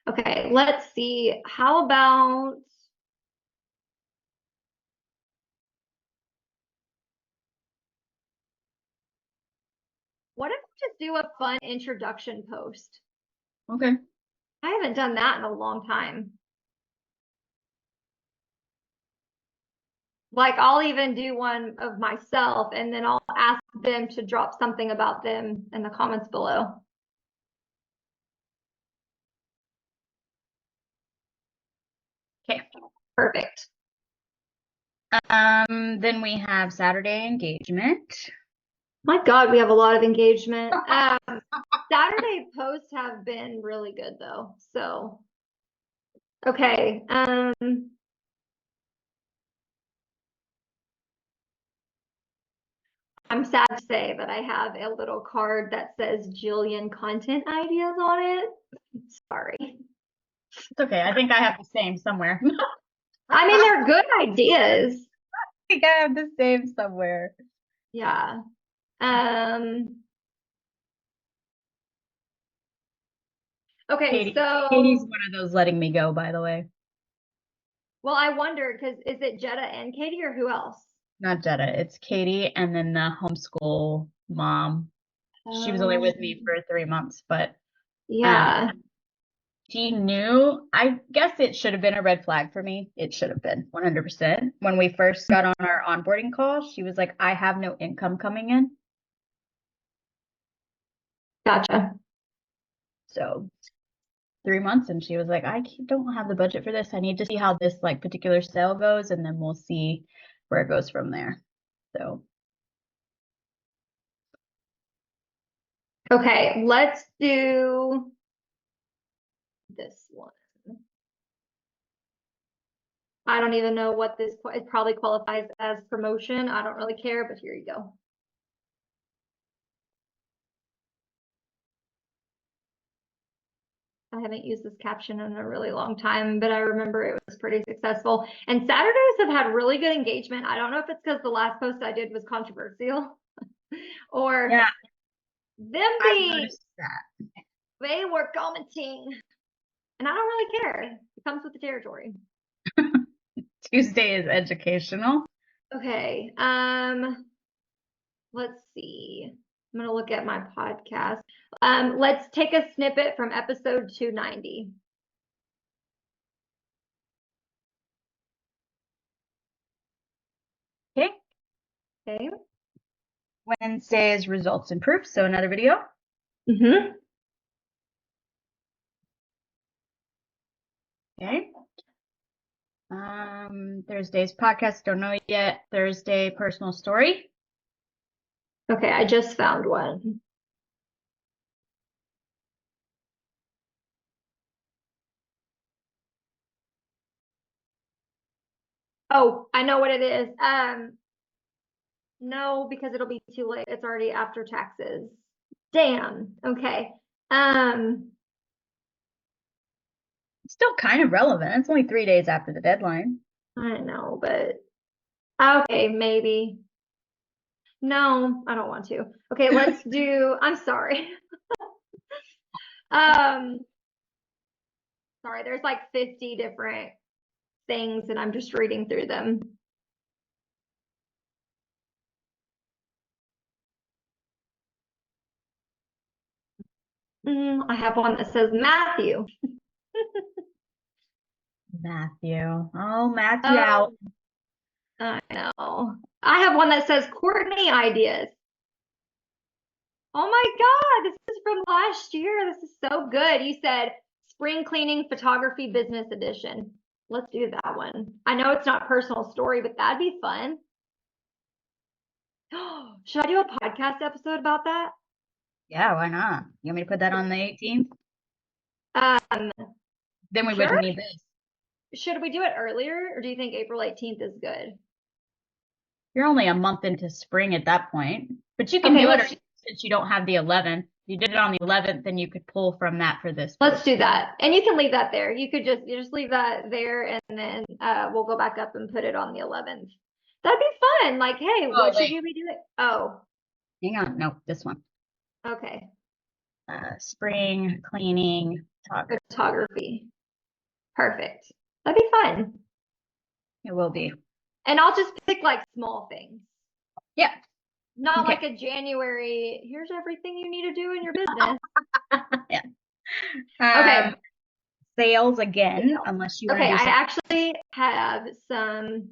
Okay, let's see. How about what if we just do a fun introduction post? okay. I haven't done that in a long time. Like I'll even do one of myself and then I'll ask them to drop something about them in the comments below. Okay. Perfect. Then we have Saturday engagement. My God, we have a lot of engagement. Saturday posts have been really good though. So, okay. I'm sad to say that I have a little card that says Jillian content ideas on it. Sorry. It's okay. I think I have the same somewhere. I mean, they're good ideas. I think I have the same somewhere. Yeah. Okay, so Katie's one of those letting me go, by the way. well, I wonder because is it Jetta and Katie or who else? Not Jetta. It's Katie and then the homeschool mom. She was only with me for 3 months, but Yeah. she knew. I guess it should have been a red flag for me. It should have been 100%. When we first got on our onboarding call, she was like, I have no income coming in. Gotcha. So 3 months, and she was like, don't have the budget for this. I need to see how this like particular sale goes, and then we'll see where it goes from there. So Okay, let's do this one. I don't even know what this, it probably qualifies as promotion. I don't really care, but here you go. I haven't used this caption in a really long time, but I remember it was pretty successful. And Saturdays have had really good engagement. I don't know if it's because the last post I did was controversial or Yeah, them I being, noticed that. they were commenting. And I don't really care. It comes with the territory. Tuesday is educational. Okay. Let's see. I'm gonna look at my podcast. Let's take a snippet from episode 290. Okay. Okay. Wednesday is results and proof, so another video. Mm-hmm. Okay. Thursday's podcast, don't know yet. Thursday, personal story. Okay, I just found one. Oh, I know what it is. No, because it'll be too late. It's already after taxes. Damn. Okay. Still kind of relevant. It's only 3 days after the deadline. I know, but okay, maybe. No, I don't want to. Okay, let's do, I'm sorry. Sorry, there's like 50 different things and I'm just reading through them. I have one that says Matthew. Matthew. Oh, Matthew Oh, out. I know. I have one that says Courtney ideas. Oh my God, this is from last year. This is so good. You said spring cleaning photography business edition. Let's do that one. I know it's not personal story, but that'd be fun. Should I do a podcast episode about that? Yeah, why not? You want me to put that on the 18th? Um, Then we sure. wouldn't need this. Should we do it earlier, or do you think April 18th is good? You're only a month into spring at that point, but you can Okay, do it let's since you don't have the 11th. You did it on the 11th, then you could pull from that for this. let's do that. And you can leave that there. You could just leave that there, and then we'll go back up and put it on the 11th. That'd be fun. Like, hey, what should wait. you be doing? Oh, Hang on. No, this one. okay. Spring cleaning photography. Photography. Perfect. That'd be fun. It will be. And I'll just pick like small things. Yeah. Not Okay. like a January, here's everything you need to do in your business. Yeah. Okay. Sales again, unless you want to Okay, do I something. actually have some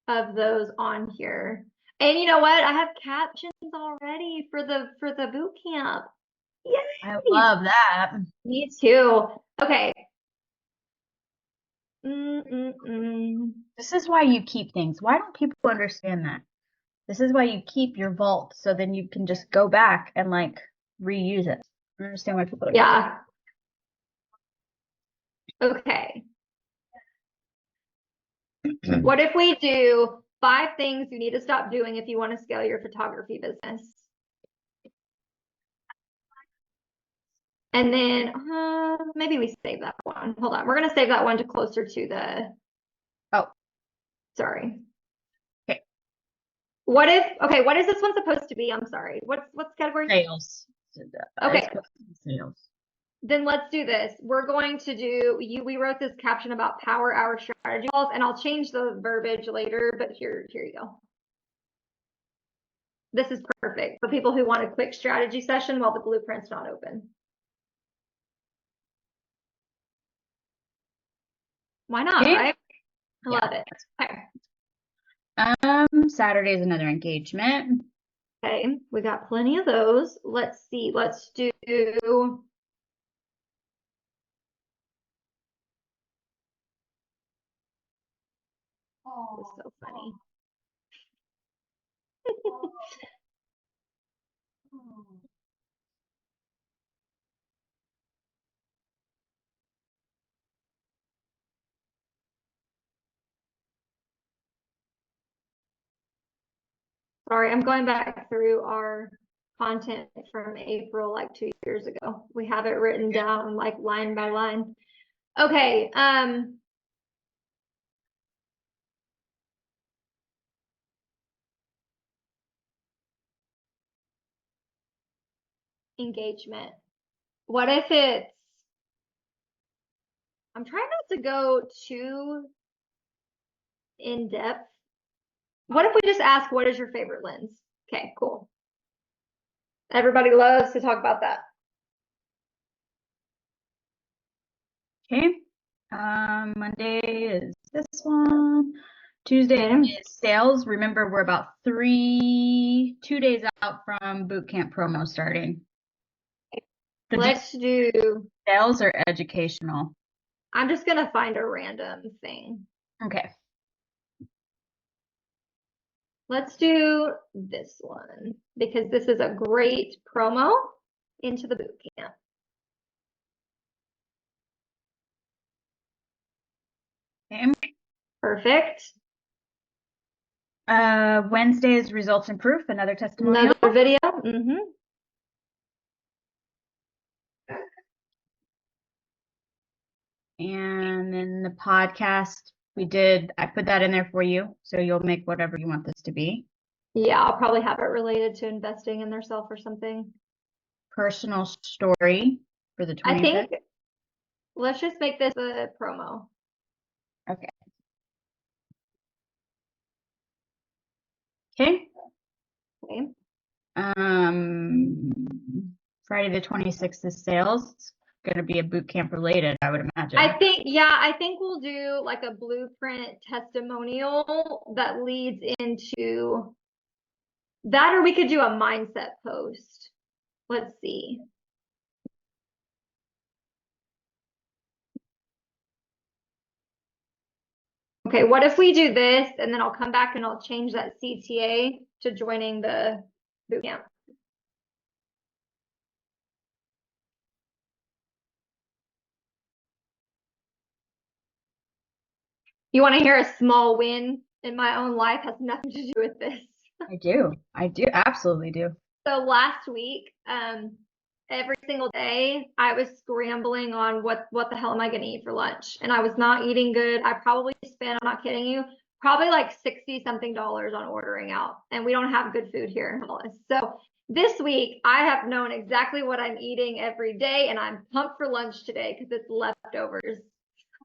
of those on here. And you know what? I have captions already for the boot camp. Yay! I love that. Me too. Okay. This is why you keep things. Why don't people understand that? This is why you keep your vault, so then you can just go back and like reuse it. I don't understand why people don't. Yeah. Okay. What if we do 5 things you need to stop doing if you want to scale your photography business? And then maybe we save that one. Hold on. We're going to save that one to closer to the. Oh, sorry. okay. What is this one supposed to be? I'm sorry. What's category? Sales. Okay. Sales. Then let's do this. We're going to do we wrote this caption about power hour strategy calls, and I'll change the verbiage later, but here you go. This is perfect for people who want a quick strategy session while the blueprint's not open. Why not, Okay. right? I love it. Okay. Saturday is another engagement. Okay, we got plenty of those. Let's see. Let's do. This is so funny. Sorry, I'm going back through our content from April, like 2 years ago. We have it written down like line by line. Okay, engagement. What if it's, I'm trying not to go too in depth. What if we just ask, what is your favorite lens? Okay, cool. Everybody loves to talk about that. Okay. Monday is this one. Tuesday Okay. is sales. Remember, we're about 2 days out from boot camp promo starting. So Let's do, sales or educational? I'm just gonna find a random thing. Okay. Let's do this one because this is a great promo into the boot camp. Okay. Perfect. Wednesday is results and proof, another testimonial. Another video. Mm-hmm. And then the podcast, I put that in there for you. So you'll make whatever you want this to be. Yeah, I'll probably have it related to investing in their self or something. Personal story for the 25th. I think let's just make this a promo. Okay. Okay. Okay. Friday the 26th is sales. It's going to be a boot camp related, I would imagine. I think we'll do like a blueprint testimonial that leads into that, or we could do a mindset post. Let's see. Okay, what if we do this and then I'll come back and I'll change that CTA to joining the boot camp. You want to hear a small win in my own life? Has nothing to do with this. I do, absolutely do. So last week, every single day I was scrambling on what the hell am I going to eat for lunch? And I was not eating good. I probably spent, I'm not kidding you, probably like 60 something dollars on ordering out. And we don't have good food here in Hollis. So this week I have known exactly what I'm eating every day, and I'm pumped for lunch today because it's leftovers.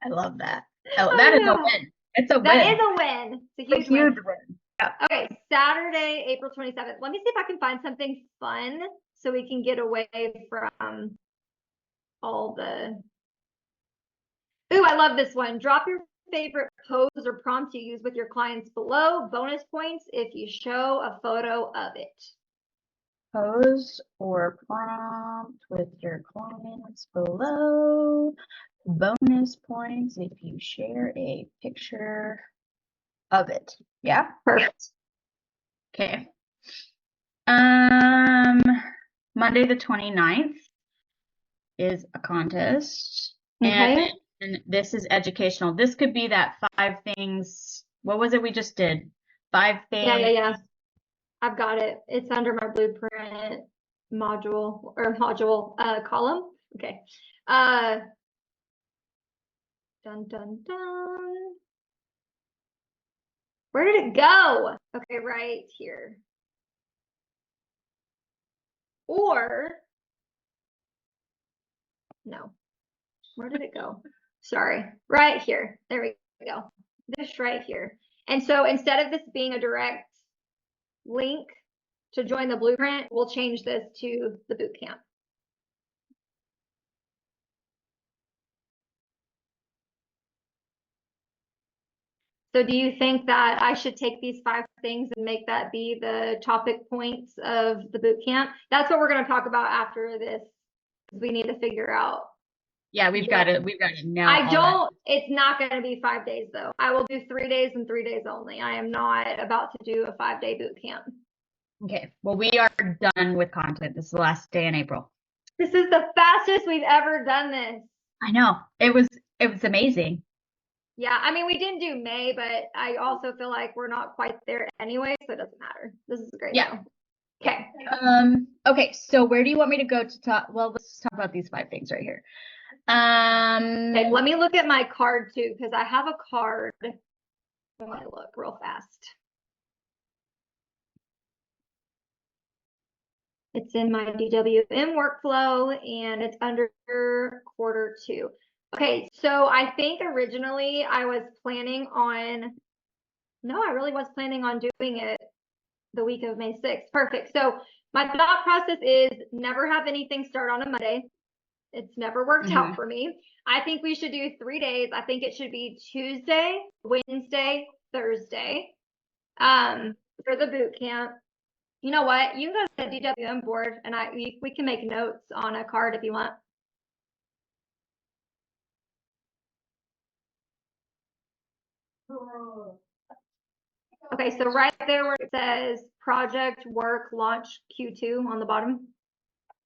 I love that. Oh, that is a win. It's a win. That is a win. It's a huge win. Yeah. Okay, Saturday, April 27th. Let me see if I can find something fun so we can get away from all the. Ooh, I love this one. Drop your favorite pose or prompt you use with your clients below. Bonus points if you show a photo of it. Pose or prompt with your clients below. Bonus points if you share a picture of it. Yeah? Perfect. Okay. Monday the 29th is a contest. Okay. And this is educational. This could be that 5 things. What was it we just did? 5 things. Yeah. I've got it. It's under my blueprint module column. Okay. Dun, dun, dun. Where did it go? Okay, right here. Or, no, where did it go? Sorry, right here. There we go. This right here. And so instead of this being a direct link to join the blueprint, we'll change this to the boot camp. So do you think that I should take these 5 things and make that be the topic points of the boot camp? That's what we're going to talk about after this. We need to figure out. Yeah, we've got it now. It's not going to be 5 days though. I will do 3 days and 3 days only. I am not about to do a 5-day boot camp. Okay. Well, we are done with content. This is the last day in April. This is the fastest we've ever done this. I know. It was amazing. Yeah, I mean, we didn't do May, but I also feel like we're not quite there anyway, so it doesn't matter. This is great Yeah. though. Okay. Okay, so where do you want me to go to talk? Well, let's talk about these 5 things right here. Okay, let me look at my card too, because I have a card. Let me look real fast. It's in my DWM workflow and it's under Q2. Okay, so I think originally I was planning on, no, I really was planning on doing it the week of May 6th. Perfect. So my thought process is never have anything start on a Monday. It's never worked out for me. I think we should do 3 days. I think it should be Tuesday, Wednesday, Thursday, for the boot camp. You know what? You can go to the DWM board and we can make notes on a card if you want. Okay, so right there where it says project work launch Q2 on the bottom,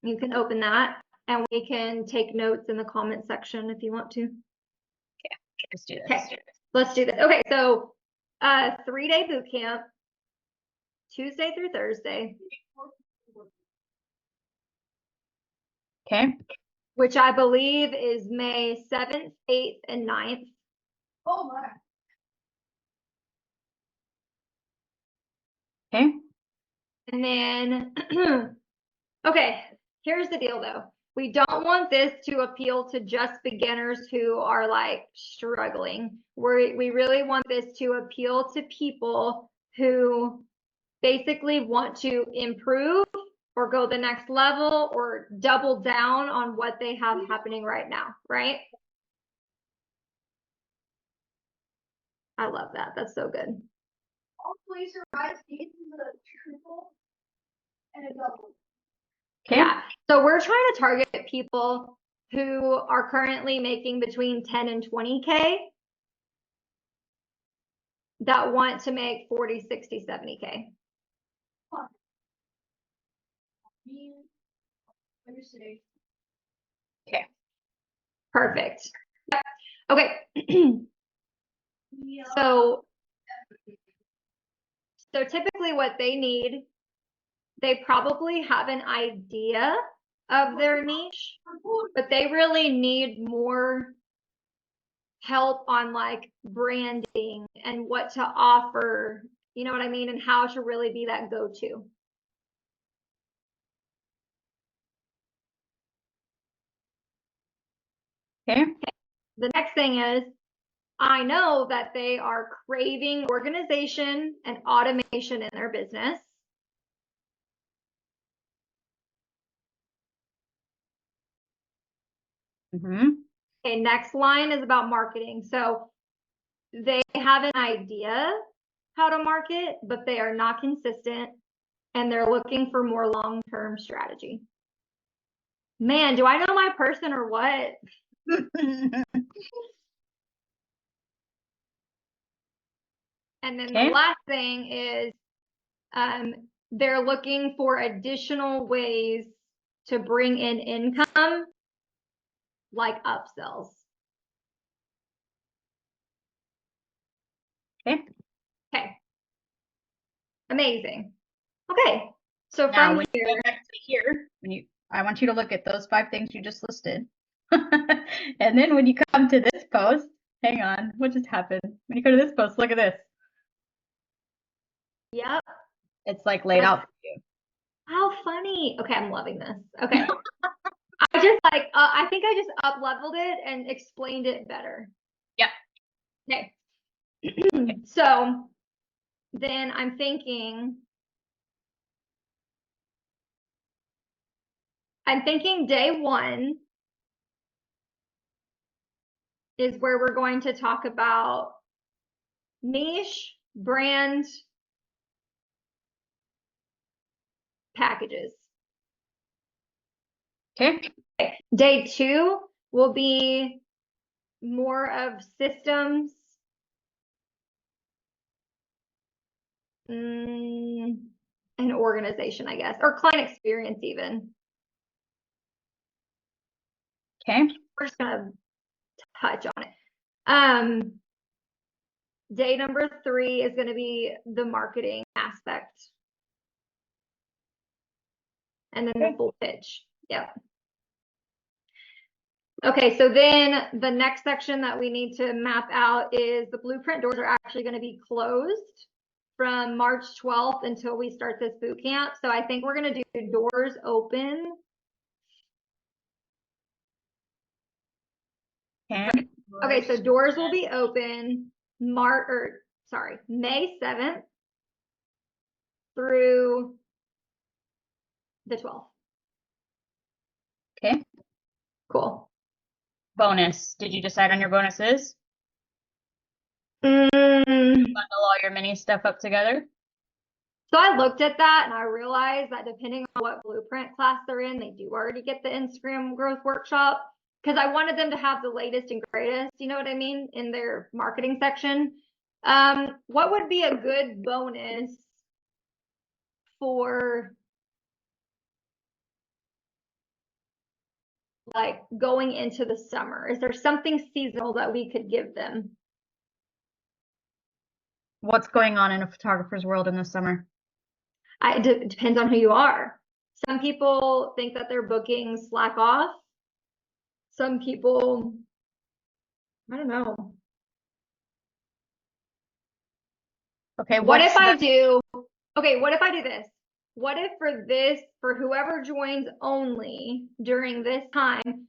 you can open that and we can take notes in the comment section if you want to. Let's do this. Okay, let's do this. Okay, so 3-day boot camp, Tuesday through Thursday. Okay. Which I believe is May 7th, 8th, and 9th. Oh my. Okay. And then, okay, here's the deal though. We don't want this to appeal to just beginners who are like struggling. We really want this to appeal to people who basically want to improve or go the next level or double down on what they have happening right now, right? I love that. That's so good. All placer rides is a triple and a double. Okay. Yeah. So we're trying to target people who are currently making between 10 and 20K that want to make 40, 60, 70K. Let me see. Okay. Perfect. Okay. Yeah. So typically what they need, they probably have an idea of their niche, but they really need more help on like branding and what to offer, you know what I mean, and how to really be that go-to. Okay. The next thing is, I know that they are craving organization and automation in their business. Okay, next line is about marketing. So they have an idea how to market, but they are not consistent and they're looking for more long-term strategy. Man, do I know my person or what? And then the last thing is they're looking for additional ways to bring in income, like upsells. Okay. Okay. Amazing. Okay. So Now, from when you go back to here, I want you to look at those 5 things you just listed. And then when you come to this post, hang on, what just happened? When you go to this post, look at this. Yep. It's like laid out for you. How funny. Okay, I'm loving this. Okay. I just like, I think I just up leveled it and explained it better. Yep. Okay. So then I'm thinking day 1 is where we're going to talk about niche, brand, packages. Okay. Day 2 will be more of systems and organization, I guess, or client experience even. Okay. We're just gonna touch on it. Day number 3 is going to be the marketing aspect. And then the full pitch. Yep. Okay, so then the next section that we need to map out is the blueprint doors are actually going to be closed from March 12th until we start this boot camp. So I think we're going to do doors open. Okay, so doors will be open May 7th through the 12th. Okay. Cool. Bonus. Did you decide on your bonuses? Mm, Bundle all your mini stuff up together? So I looked at that and I realized that depending on what blueprint class they're in, they do already get the Instagram growth workshop because I wanted them to have the latest and greatest, you know what I mean, in their marketing section. What would be a good bonus for like going into the summer? Is there something seasonal that we could give them? What's going on in a photographer's world in the summer? It depends on who you are. Some people think that their bookings slack off. Some people, I don't know. Okay, what if I do this? What if for whoever joins only during this time,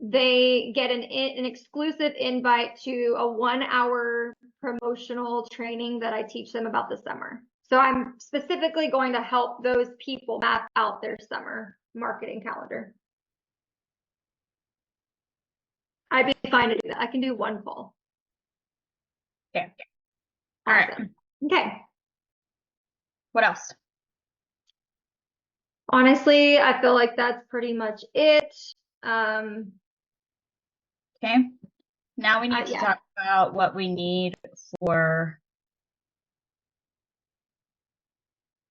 they get an exclusive invite to a 1-hour promotional training that I teach them about the summer. So I'm specifically going to help those people map out their summer marketing calendar. I'd be fine to do that. I can do one call. Okay. All right. Okay. What else? Honestly, I feel like that's pretty much it. Okay. Now we need to talk about what we need for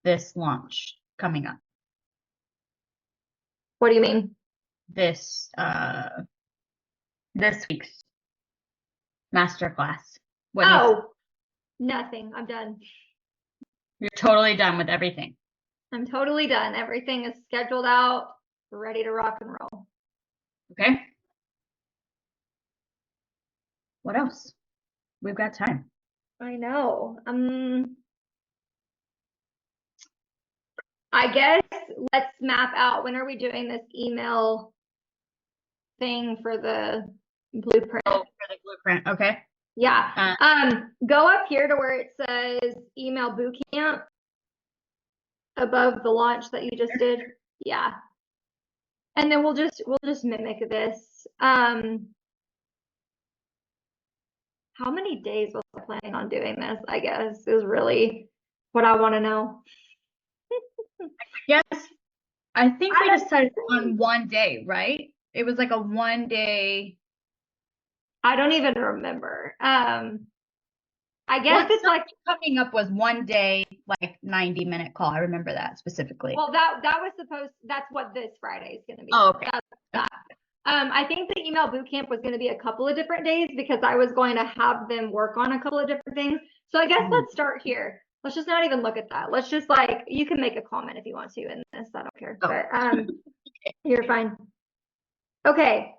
this launch coming up. What do you mean? This week's masterclass. Nothing. I'm done. You're totally done with everything. I'm totally done. Everything is scheduled out, ready to rock and roll. Okay. What else? We've got time. I know. I guess let's map out, when are we doing this email thing for the blueprint? Oh, for the blueprint. Okay. Yeah. Go up here to where it says email bootcamp above the launch that you just did. Yeah. And then we'll just mimic this. How many days was I planning on doing this, I guess, is really what I want to know. Yes. I think we decided on one day, right? It was like a 1 day. I don't even remember. I guess it's like coming up was 1 day, like 90-minute call. I remember that specifically. Well, that's what this Friday is going to be. Oh, okay. I think the email bootcamp was going to be a couple of different days because I was going to have them work on a couple of different things. So I guess let's start here. Let's just not even look at that. Let's just you can make a comment if you want to in this. I don't care. But you're fine. Okay.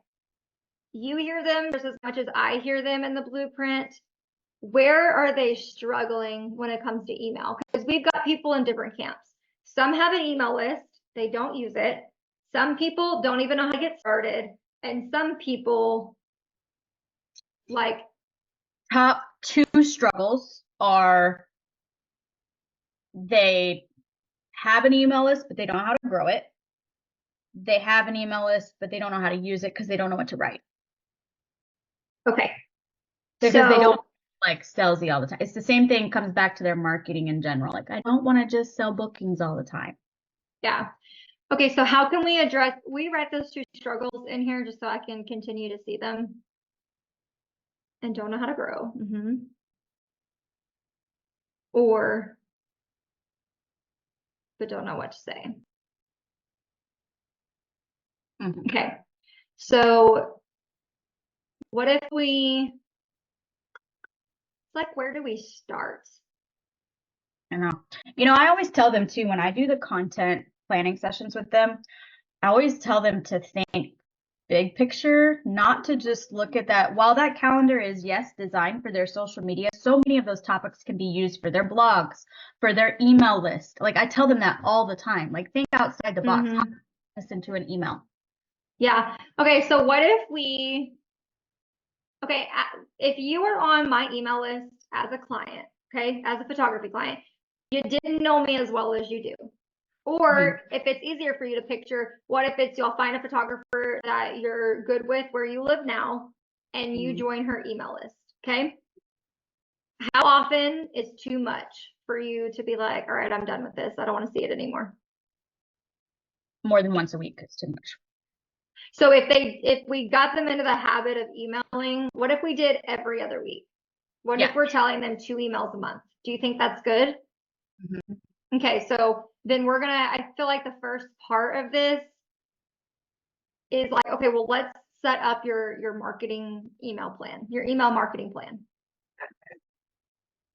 You hear them just as much as I hear them in the blueprint. Where are they struggling when it comes to email? Because we've got people in different camps. Some have an email list. They don't use it. Some people don't even know how to get started. And some people top 2 struggles are they have an email list, but they don't know how to grow it. They have an email list, but they don't know how to use it because they don't know what to write. Okay. Because they don't salesy all the time. It's the same thing, comes back to their marketing in general. I don't want to just sell bookings all the time. Yeah. Okay, so how can we write those 2 struggles in here just so I can continue to see them? And don't know how to grow. But don't know what to say. Okay. So what if we, like, where do we start? I know. I always tell them too, when I do the content planning sessions with them, I always tell them to think big picture, not to just look at that. While that calendar is, yes, designed for their social media, so many of those topics can be used for their blogs, for their email list. Like I tell them that all the time. Like think outside the box. How Mhm. to turn this into an email? Yeah. Okay. So what if if you are on my email list as a client, okay, as a photography client, you didn't know me as well as you do. Or if it's easier for you to picture, what if it's you'll find a photographer that you're good with where you live now and you join her email list, okay? How often is too much for you to be like, all right, I'm done with this. I don't want to see it anymore. More than once a week is too much. So if we got them into the habit of emailing, what if we did every other week? What if we're telling them 2 emails a month? Do you think that's good? Mm-hmm. Okay, so then I feel like the first part of this is like, okay, well, let's set up your marketing email plan, your email marketing plan.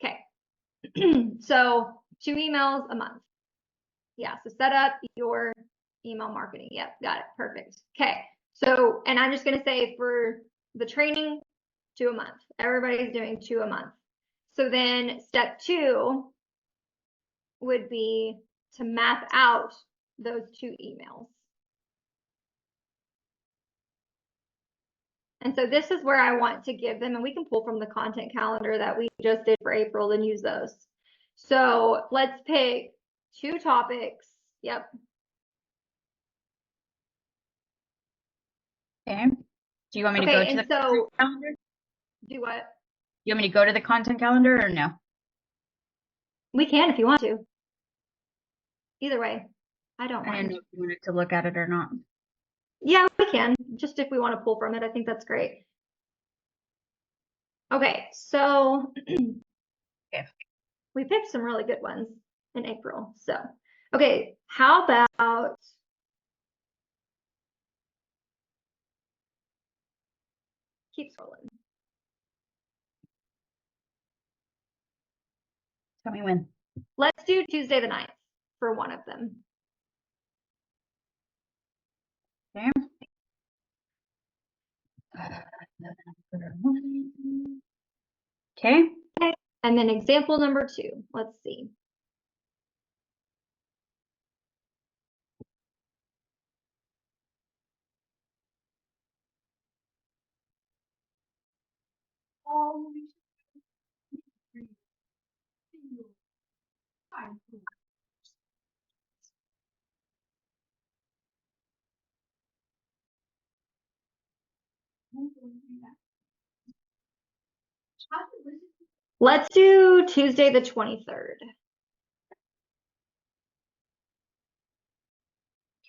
Okay. So 2 emails a month. Yeah, so set up your email marketing. Yep, got it. Perfect. Okay. So, and I'm just going to say for the training, 2 a month. Everybody's doing 2 a month. So then step 2 would be to map out those 2 emails. And so this is where I want to give them, and we can pull from the content calendar that we just did for April and use those. So let's pick 2 topics. Yep. Okay. Do you want me to go to the content calendar? Do what? You want me to go to the content calendar or no? We can if you want to. Either way, I don't mind. I didn't know if you wanted to look at it or not. Yeah, we can. Just if we want to pull from it, I think that's great. Okay, so we picked some really good ones in April. So, okay, how about keep scrolling. Tell me when. Let's do Tuesday the 9th for one of them. Okay. Okay. And then example number 2. Let's see. Let's do Tuesday the 23rd.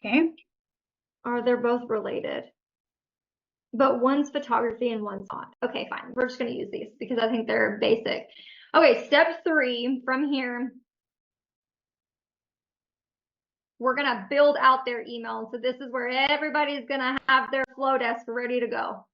Okay. They're both related. But one's photography and one's not. Okay, fine. We're just going to use these because I think they're basic. Okay, step 3 from here. We're going to build out their email. So this is where everybody's going to have their flow desk ready to go.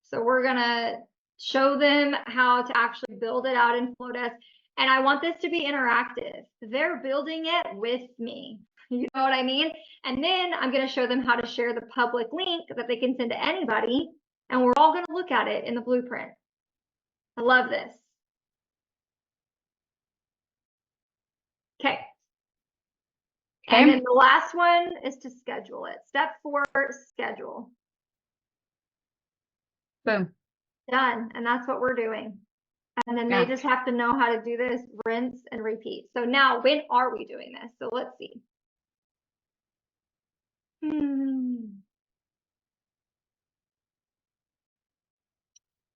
So we're going to show them how to actually build it out in Flowdesk. And I want this to be interactive. They're building it with me. You know what I mean? And then I'm going to show them how to share the public link that they can send to anybody. And we're all going to look at it in the blueprint. I love this. Okay. And then the last one is to schedule it. Step 4, schedule. Boom. Done. And that's what we're doing. And then they just have to know how to do this, rinse and repeat. So now, when are we doing this? So let's see.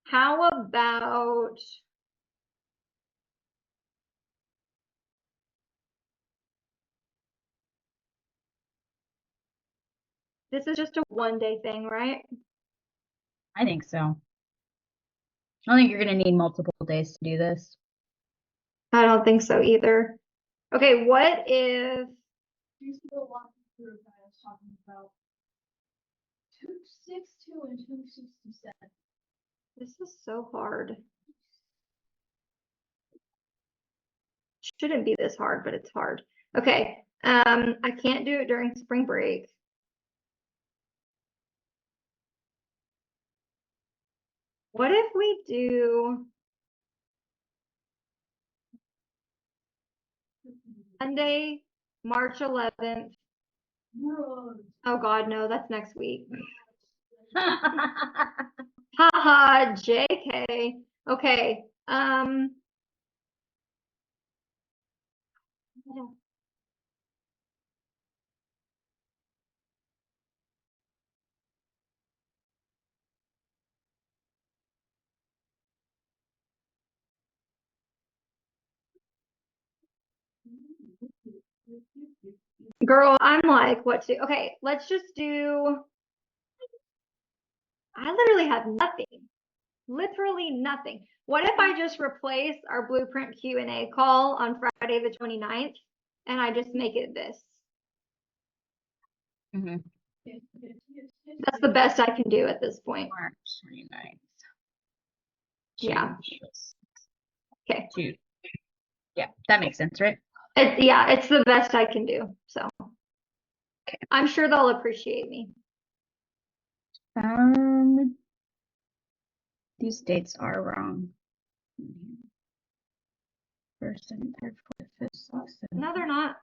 How about this is just a 1-day thing, right? I think so. I don't think you're going to need multiple days to do this. I don't think so either. Okay, what if Here's the walk through that I was talking about. 262 and 267. this is so hard? shouldn't be this hard, but it's hard. Okay. I can't do it during spring break. What if we do Monday, March 11th? Oh God, no, that's next week. Haha, JK. Okay. Yeah. Girl, I'm like, what to? Okay, let's just do. I literally have nothing. Literally nothing. What if I just replace our blueprint Q&A call on Friday the 29th and I just make it this? Mhm. That's the best I can do at this point. March 29th. Yeah. Okay. Yeah, that makes sense, right? It's the best I can do. So I'm sure they'll appreciate me. These dates are wrong. First, second, third, fourth, fifth, sixth, seventh. No, they're not.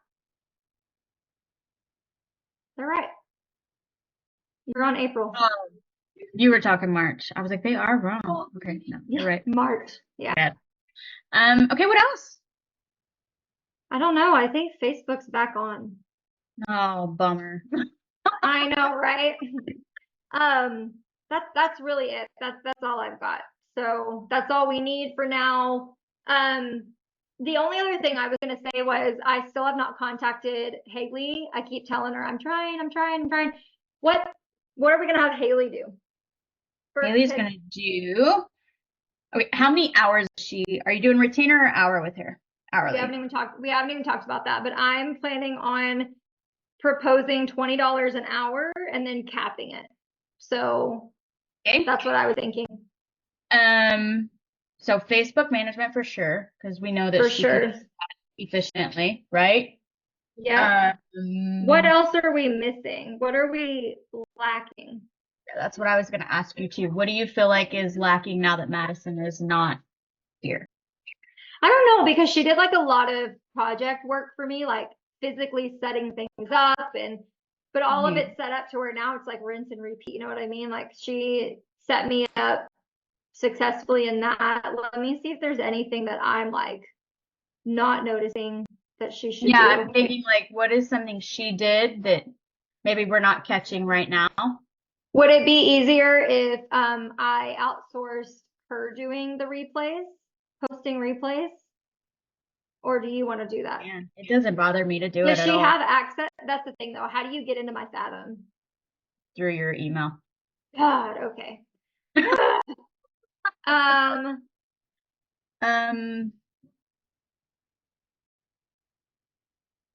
They're right. You're on April. You were talking March. I was like, they are wrong. Okay, no, you're right. March. Yeah. Okay, what else? I don't know. I think Facebook's back on. Oh, bummer. I know, right? That's really it. That's all I've got. So that's all we need for now. The only other thing I was gonna say was I still have not contacted Haley. I keep telling her I'm trying. What are we gonna have Haley do? Haley's gonna do. Okay, how many hours is she? Are you doing retainer or hour with her? Hourly. We haven't even talked about that, but I'm planning on proposing $20 an hour and then capping it. So okay, that's what I was thinking. So Facebook management for sure, because we know that For she sure. can do that efficiently, right? Yeah. What else are we missing? What are we lacking? That's what I was going to ask you too. What do you feel like is lacking now that Madison is not here? I don't know, because she did like a lot of project work for me, like physically setting things up, but all of it set up to where now it's like rinse and repeat. You know what I mean? Like she set me up successfully in that. Let me see if there's anything that I'm like not noticing that she should do. I'm thinking like, what is something she did that maybe we're not catching right now? Would it be easier if I outsourced her doing the replays, posting replays? Or do you want to do that? Man, it doesn't bother me to do it Does at she all. have access? That's the thing though. How do you get into my Fathom? Through your email. God, okay.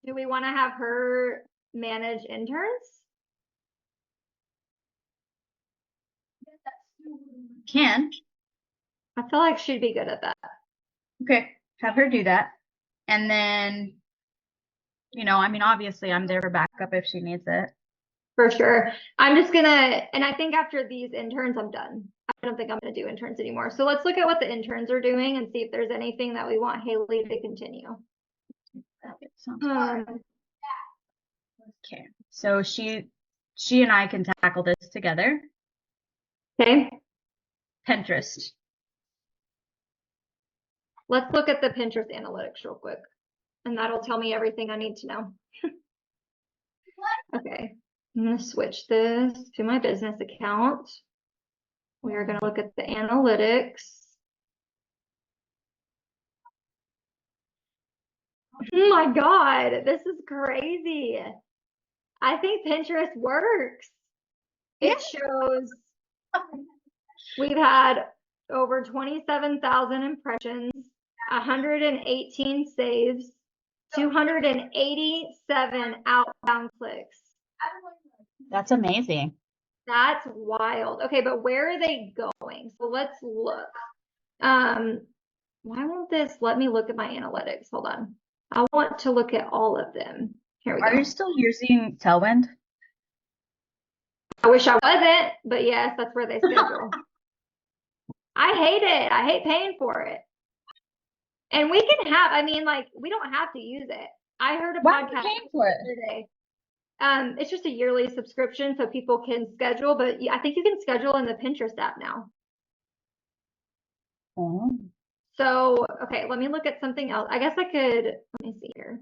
Do we want to have her manage interns? Can. I feel like she'd be good at that. Okay, have her do that. And then, I mean, obviously I'm there for backup if she needs it. For sure. I'm just gonna, and I think after these interns, I'm done. I don't think I'm gonna do interns anymore. So let's look at what the interns are doing and see if there's anything that we want Haley to continue. Okay, so she and I can tackle this together. Okay. Pinterest. Let's look at the Pinterest analytics real quick, and that'll tell me everything I need to know. Okay, I'm gonna switch this to my business account. We are gonna look at the analytics. Oh my God, this is crazy. I think Pinterest works. It shows we've had over 27,000 impressions, 118 saves, 287 outbound clicks. That's amazing. That's wild. Okay, but where are they going? So let's look. Why won't this let me look at my analytics? Hold on. I want to look at all of them. Here we Are go. you still using Tailwind? I wish I wasn't, but yes, that's where they schedule. I hate it. I hate paying for it. And we can have, I mean, like, we don't have to use it. I heard a Why are you podcast paying for it? yesterday. It's just a yearly subscription so people can schedule, but I think you can schedule in the Pinterest app now. Oh. So, okay, let me look at something else. I guess I could, let me see here.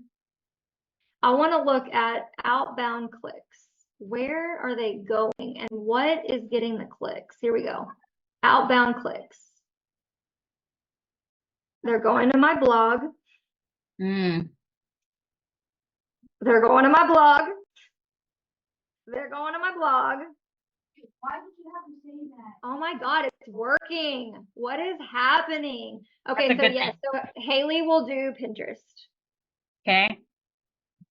I want to look at outbound clicks. Where are they going and what is getting the clicks? Here we go. Outbound clicks. They're going to my blog. Mm. They're going to my blog. They're going to my blog. Why did you have to say that? Oh my God, it's working. What is happening? Okay, That's a so good yes, so Haley will do Pinterest. Okay.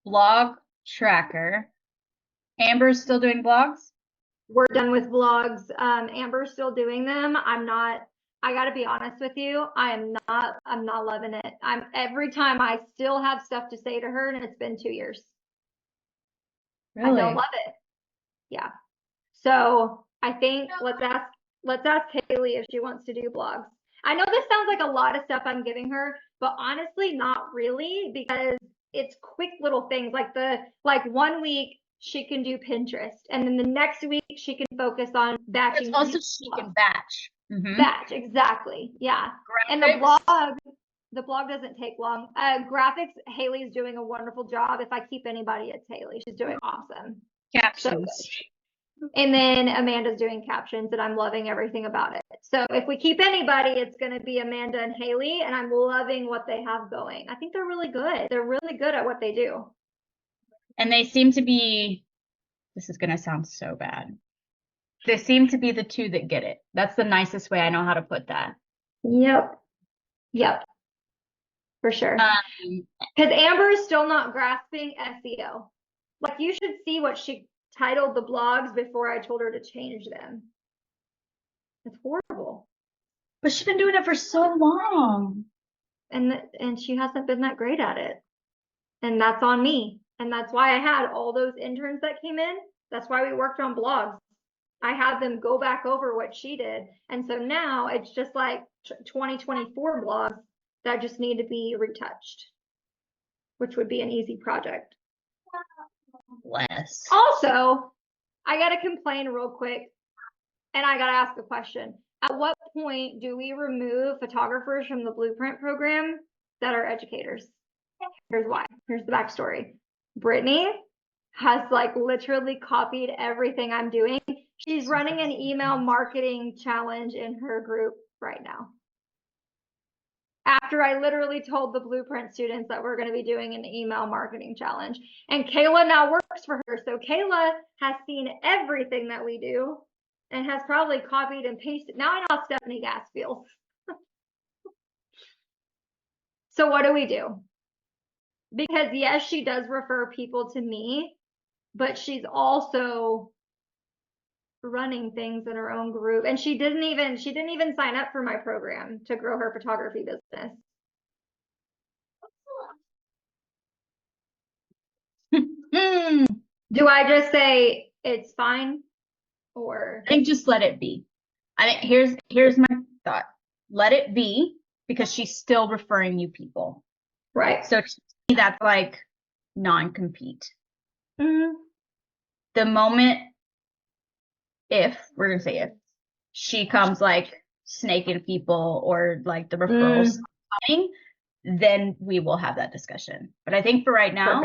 Blog tracker. Amber's still doing blogs? We're done with vlogs. Amber's still doing them. I gotta be honest with you. I'm not loving it. Every time I still have stuff to say to her and it's been 2 years. I don't love it. Yeah. So I think let's ask Haley if she wants to do blogs. I know this sounds like a lot of stuff I'm giving her, but honestly, not really, because it's quick little things like 1 week she can do Pinterest, and then the next week she can focus on batching. It's also she can batch. Batch, exactly. Yeah. Graphics. And the blog doesn't take long. Graphics, Haley's doing a wonderful job. If I keep anybody, it's Haley. She's doing awesome. Captions. And then Amanda's doing captions, and I'm loving everything about it. So if we keep anybody, it's going to be Amanda and Haley, and I'm loving what they have going. I think they're really good. They're really good at what they do. And they seem to be, this is going to sound so bad. They seem to be the two that get it. That's the nicest way I know how to put that. Yep. For sure. Because Amber is still not grasping SEO. Like, you should see what she titled the blogs before I told her to change them. It's horrible. But she's been doing it for so long. And she hasn't been that great at it. And that's on me. And that's why I had all those interns that came in. That's why we worked on blogs. I had them go back over what she did. And so now it's just like 2024 blogs that just need to be retouched, which would be an easy project. Less. Also, I got to complain real quick, and I got to ask a question. At what point do we remove photographers from the Blueprint program that are educators? Here's why. Here's the backstory. Brittany has like literally copied everything I'm doing. She's running an email marketing challenge in her group right now. After I literally told the Blueprint students that we're going to be doing an email marketing challenge. And Kayla now works for her. So Kayla has seen everything that we do and has probably copied and pasted. Now I know how Stephanie Gass feels. So what do we do? Because yes, she does refer people to me, but she's also running things in her own group. And she didn't even sign up for my program to grow her photography business. Do I just say it's fine, or I think just let it be. I think here's my thought. Let it be, because she's still referring you people. right? So to me, that's like non-compete. Mm-hmm. The moment, if we're gonna say if she comes like snaking people or like the referrals coming, then we will have that discussion. But I think for right now,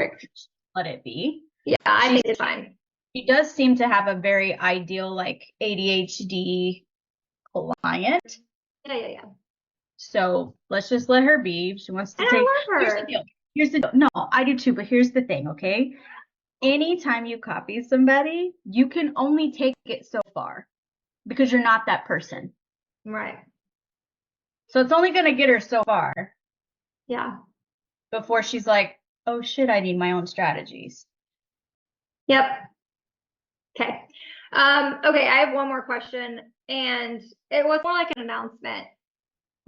let it be. Yeah, I think it's fine. She does seem to have a very ideal like ADHD client. Yeah. So let's just let her be. If she wants to And take. I love her. Here's the deal. No, I do too. But here's the thing, okay? Anytime you copy somebody, you can only take it so far because you're not that person. Right. So it's only gonna get her so far. Yeah. Before she's like, oh shit, I need my own strategies. Yep. Okay. Okay, I have one more question, and it was more like an announcement.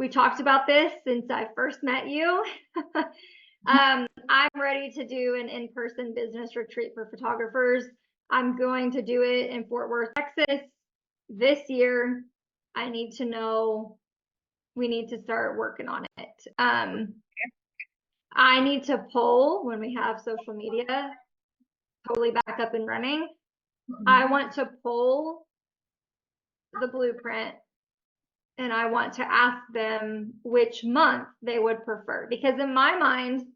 we talked about this since I first met you. I'm ready to do an in-person business retreat for photographers. I'm going to do it in Fort Worth, Texas this year. I need to know, we need to start working on it. I need to poll when we have social media totally back up and running. I want to poll the blueprint and I want to ask them which month they would prefer. Because in my mind,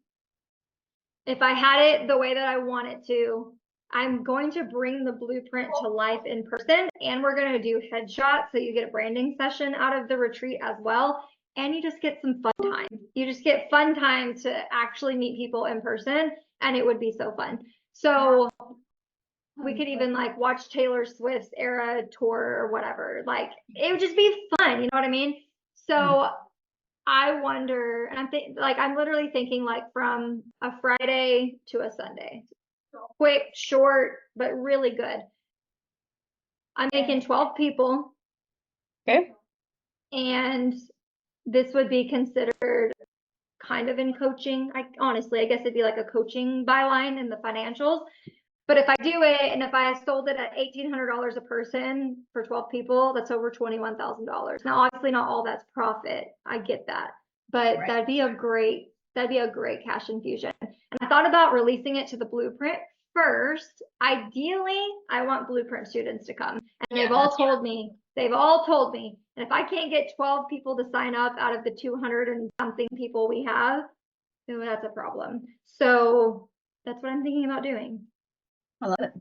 if I had it the way that I want it to, I'm going to bring the blueprint to life in person, and we're going to do headshots. So you get a branding session out of the retreat as well. And you just get some fun time. You just get fun time to actually meet people in person, and it would be so fun. So we could even like watch Taylor Swift's Era tour or whatever. Like it would just be fun, you know what I mean? So I wonder, and I'm literally thinking like from a Friday to a Sunday. Quick, short, but really good. I'm making 12 people. Okay. And this would be considered kind of in coaching. Honestly, I guess it'd be like a coaching byline in the financials. But if I do it, and if I sold it at $1,800 a person for 12 people, that's over $21,000. Now, obviously not all that's profit. I get that, but Right. that'd be a great cash infusion. And I thought about releasing it to the blueprint first. Ideally, I want blueprint students to come. And they've all told me, and if I can't get 12 people to sign up out of the 200 and something people we have, then that's a problem. So that's what I'm thinking about doing. I love it.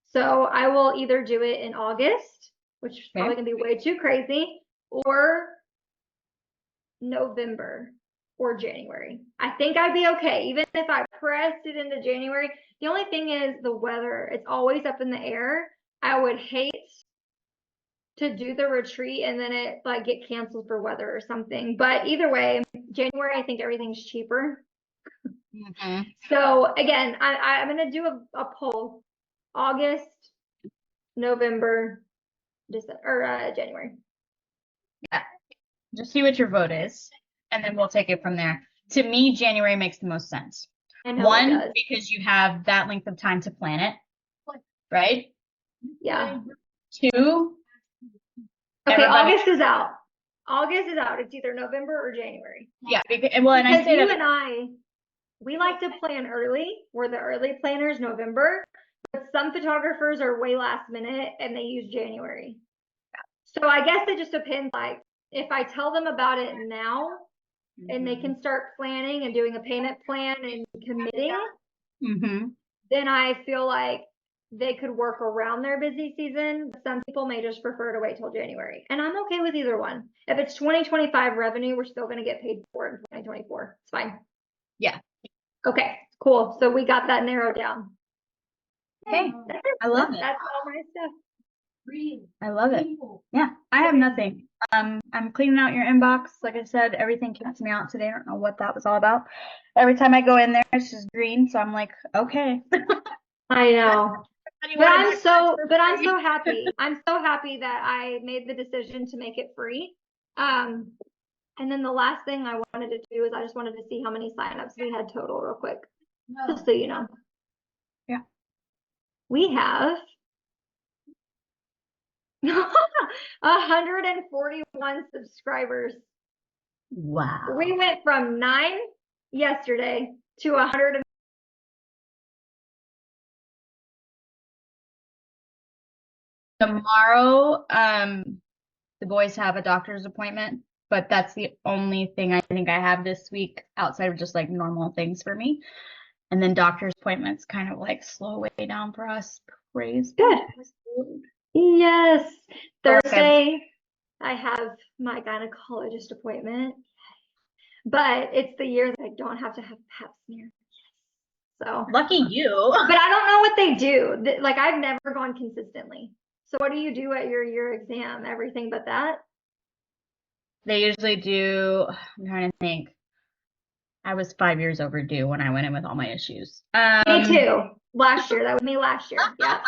So I will either do it in August, which is probably gonna be way too crazy, or November or January. I think I'd be okay, even if I pressed it into January. The only thing is the weather. It's always up in the air. I would hate to do the retreat and then it like get canceled for weather or something. But either way, January, I think everything's cheaper. So again, I'm gonna do a poll. August, November, December, or January. Yeah. Just see what your vote is, and then we'll take it from there. To me, January makes the most sense. I know it One, does. because you have that length of time to plan it, right? Yeah. Two, Okay, everybody- August is out. August is out. It's either November or January. yeah, well, and I Because say you that and I, we like to plan early. We're the early planners, November. But some photographers are way last minute and they use January. So I guess it just depends. Like if I tell them about it now and they can start planning and doing a payment plan and committing, then I feel like they could work around their busy season. Some people may just prefer to wait till January. And I'm okay with either one. If it's 2025 revenue, we're still going to get paid for it in 2024. It's fine. Yeah. Okay, cool. So we got that narrowed down. Okay. I love it. That's all my stuff. I love it. Yeah, I have nothing. I'm cleaning out your inbox. Like I said, everything came to me out today. I don't know what that was all about. Every time I go in there, it's just green. So I'm like, okay. I know. But I'm so happy. I'm so happy that I made the decision to make it free. And then the last thing I wanted to do is I just wanted to see how many signups we had total real quick. Just so you know. Yeah. We have 141 subscribers. Wow. We went from 9 yesterday to 100. Tomorrow, the boys have a doctor's appointment, but that's the only thing I think I have this week outside of just like normal things for me. And then doctor's appointments kind of like slow way down for us. Praise Good. God. Yes. Okay. Thursday, I have my gynecologist appointment, but it's the year that I don't have to have pap smear. So Lucky you. But I don't know what they do. Like I've never gone consistently. So what do you do at your year exam? Everything but that? They usually do, I'm trying to think. I was 5 years overdue when I went in with all my issues. Me too. Last year. That was me last year. Yeah.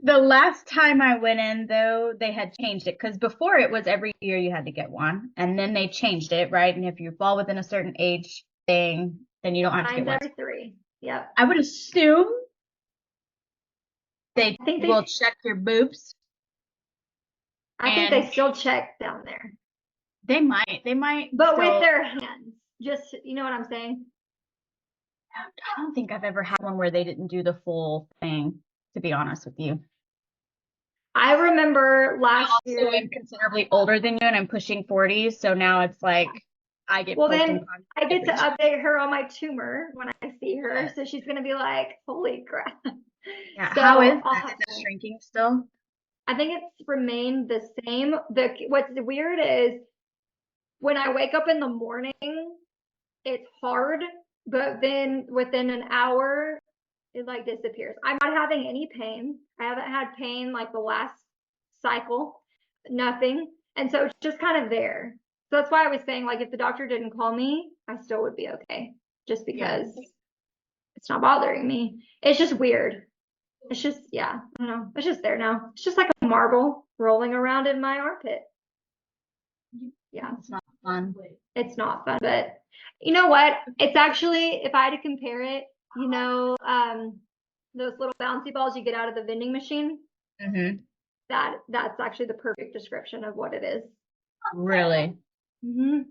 The last time I went in, though, they had changed it because before it was every year you had to get one, and then they changed it, right? And if you fall within a certain age thing, then you don't have to get Mine's one. every 3. Yep. I would assume they I think will check your boobs. I think And they still check down there. They might. But still, with their hands. Just, you know what I'm saying? I don't think I've ever had one where they didn't do the full thing, to be honest with you. I remember last Also, year. I'm considerably older than you, and I'm pushing 40, so now it's like I get Well, poked then and prodded I get to every- update her on my tumor when I see her. Yes. So she's going to be like, holy crap. Yeah, So how is I'll that? have Is it to- shrinking still? I think it's remained the same. What's weird is when I wake up in the morning, it's hard, but then within an hour, it like disappears. I'm not having any pain. I haven't had pain like the last cycle, nothing. And so it's just kind of there. So that's why I was saying, like, if the doctor didn't call me, I still would be okay, just because it's not bothering me. It's just weird. It's just, yeah, I don't know. It's just there now. It's just like a marble rolling around in my armpit. Yeah, It's not fun. it's not fun, but you know what? It's actually, if I had to compare it, you know, those little bouncy balls you get out of the vending machine, Mm-hmm. that's actually the perfect description of what it is. Really? Mm-hmm.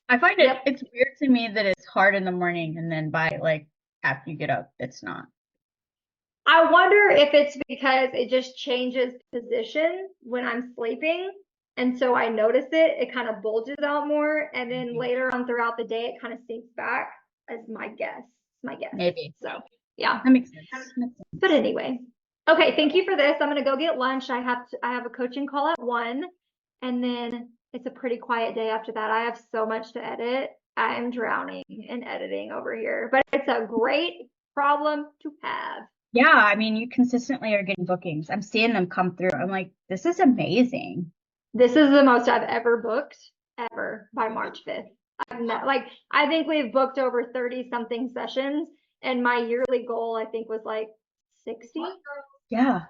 I find Yep. it's weird to me that it's hard in the morning and then by like after you get up, it's not. I wonder if it's because it just changes position when I'm sleeping. And so I notice it kind of bulges out more. And then later on throughout the day, it kind of sinks back, as my guess. My guess. Maybe. So, yeah. That makes sense. But anyway, okay, thank you for this. I'm gonna go get lunch. I have a coaching call at 1, and then it's a pretty quiet day after that. I have so much to edit. I'm drowning in editing over here, but it's a great problem to have. Yeah, I mean, you consistently are getting bookings. I'm seeing them come through. I'm like, this is amazing. This is the most I've ever booked ever by March 5th. I think we've booked over 30 something sessions, and my yearly goal I think was like 60. Yeah.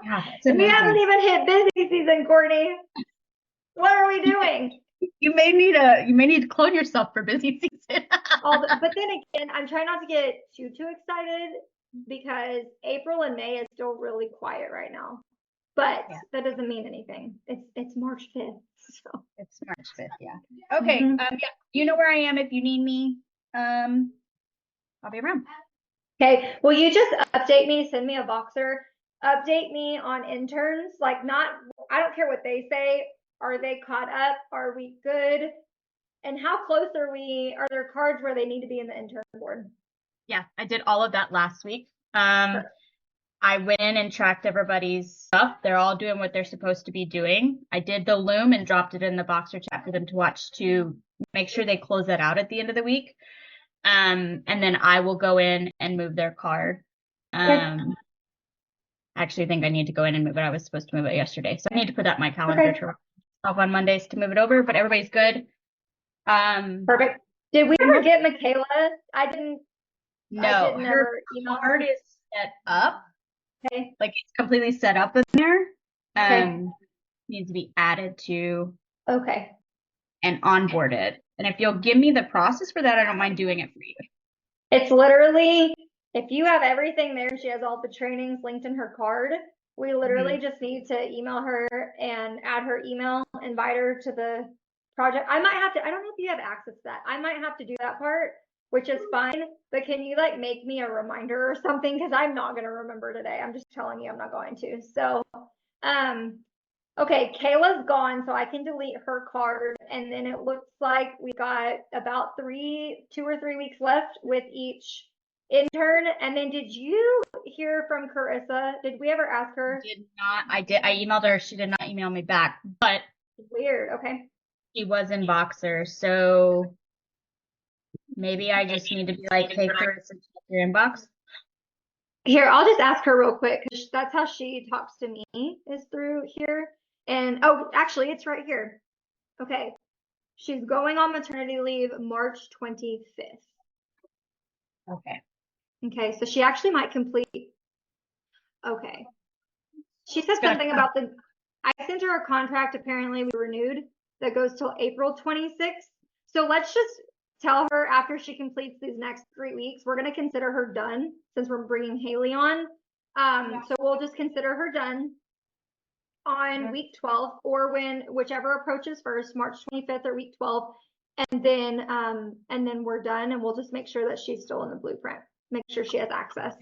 Yeah, it's And we amazing. haven't even hit busy season, Courtney. What are we doing? You may need to clone yourself for busy season. But then again, I'm trying not to get too excited because April and May is still really quiet right now. But that doesn't mean anything. It's March 5th. So It's March 5th, yeah. Okay. Mhm. Yeah, you know where I am if you need me. I'll be around. Okay. Will you just update me, send me a Voxer, update me on interns? Like I don't care what they say. Are they caught up? Are we good? And how close are we? Are there cards where they need to be in the intern board? Yeah, I did all of that last week. Sure. I went in and tracked everybody's stuff. They're all doing what they're supposed to be doing. I did the loom and dropped it in the Boxer chat for them to watch to make sure they close that out at the end of the week. And then I will go in and move their card. I actually think I need to go in and move it. I was supposed to move it yesterday. So I need to put that in my calendar to myself on Mondays to move it over, but everybody's good. Perfect. Did we ever get Michaela? I didn't No, her ever email card her. is set up. Okay. Like it's completely set up in there. Okay. Needs to be added to Okay. and onboarded. And if you'll give me the process for that, I don't mind doing it for you. It's literally, if you have everything there and she has all the trainings linked in her card, we literally just need to email her and add her email, invite her to the project. I don't know if you have access to that. I might have to do that part, which is fine, but can you like make me a reminder or something? Because I'm not going to remember today. I'm just telling you I'm not going to. So, okay, Kayla's gone, so I can delete her card. And then it looks like we got about 2 or 3 weeks left with each intern. And then did you hear from Carissa? Did we ever ask her? Did not. I did. I emailed her. She did not email me back, but Weird. Okay. she was in Boxer. So maybe I just need to be like, hey, Carissa, check your inbox. Here, I'll just ask her real quick because that's how she talks to me is through here. And oh, actually, it's right here. Okay. She's going on maternity leave March 25th. Okay. Okay, so she actually might complete. Okay. She said It's gonna something about I sent her a contract, apparently we renewed, that goes till April 26th. So let's just tell her after she completes these next 3 weeks, we're going to consider her done since we're bringing Haley on. So we'll just consider her done on week 12 or whichever approaches first, March 25th or week 12. And then we're done, and we'll just make sure that she's still in the blueprint. Make sure she has access.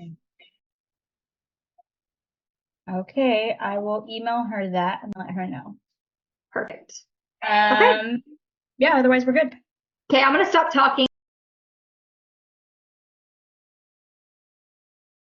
Okay, I will email her that and let her know. Perfect. Yeah, otherwise we're good. Okay, I'm going to stop talking.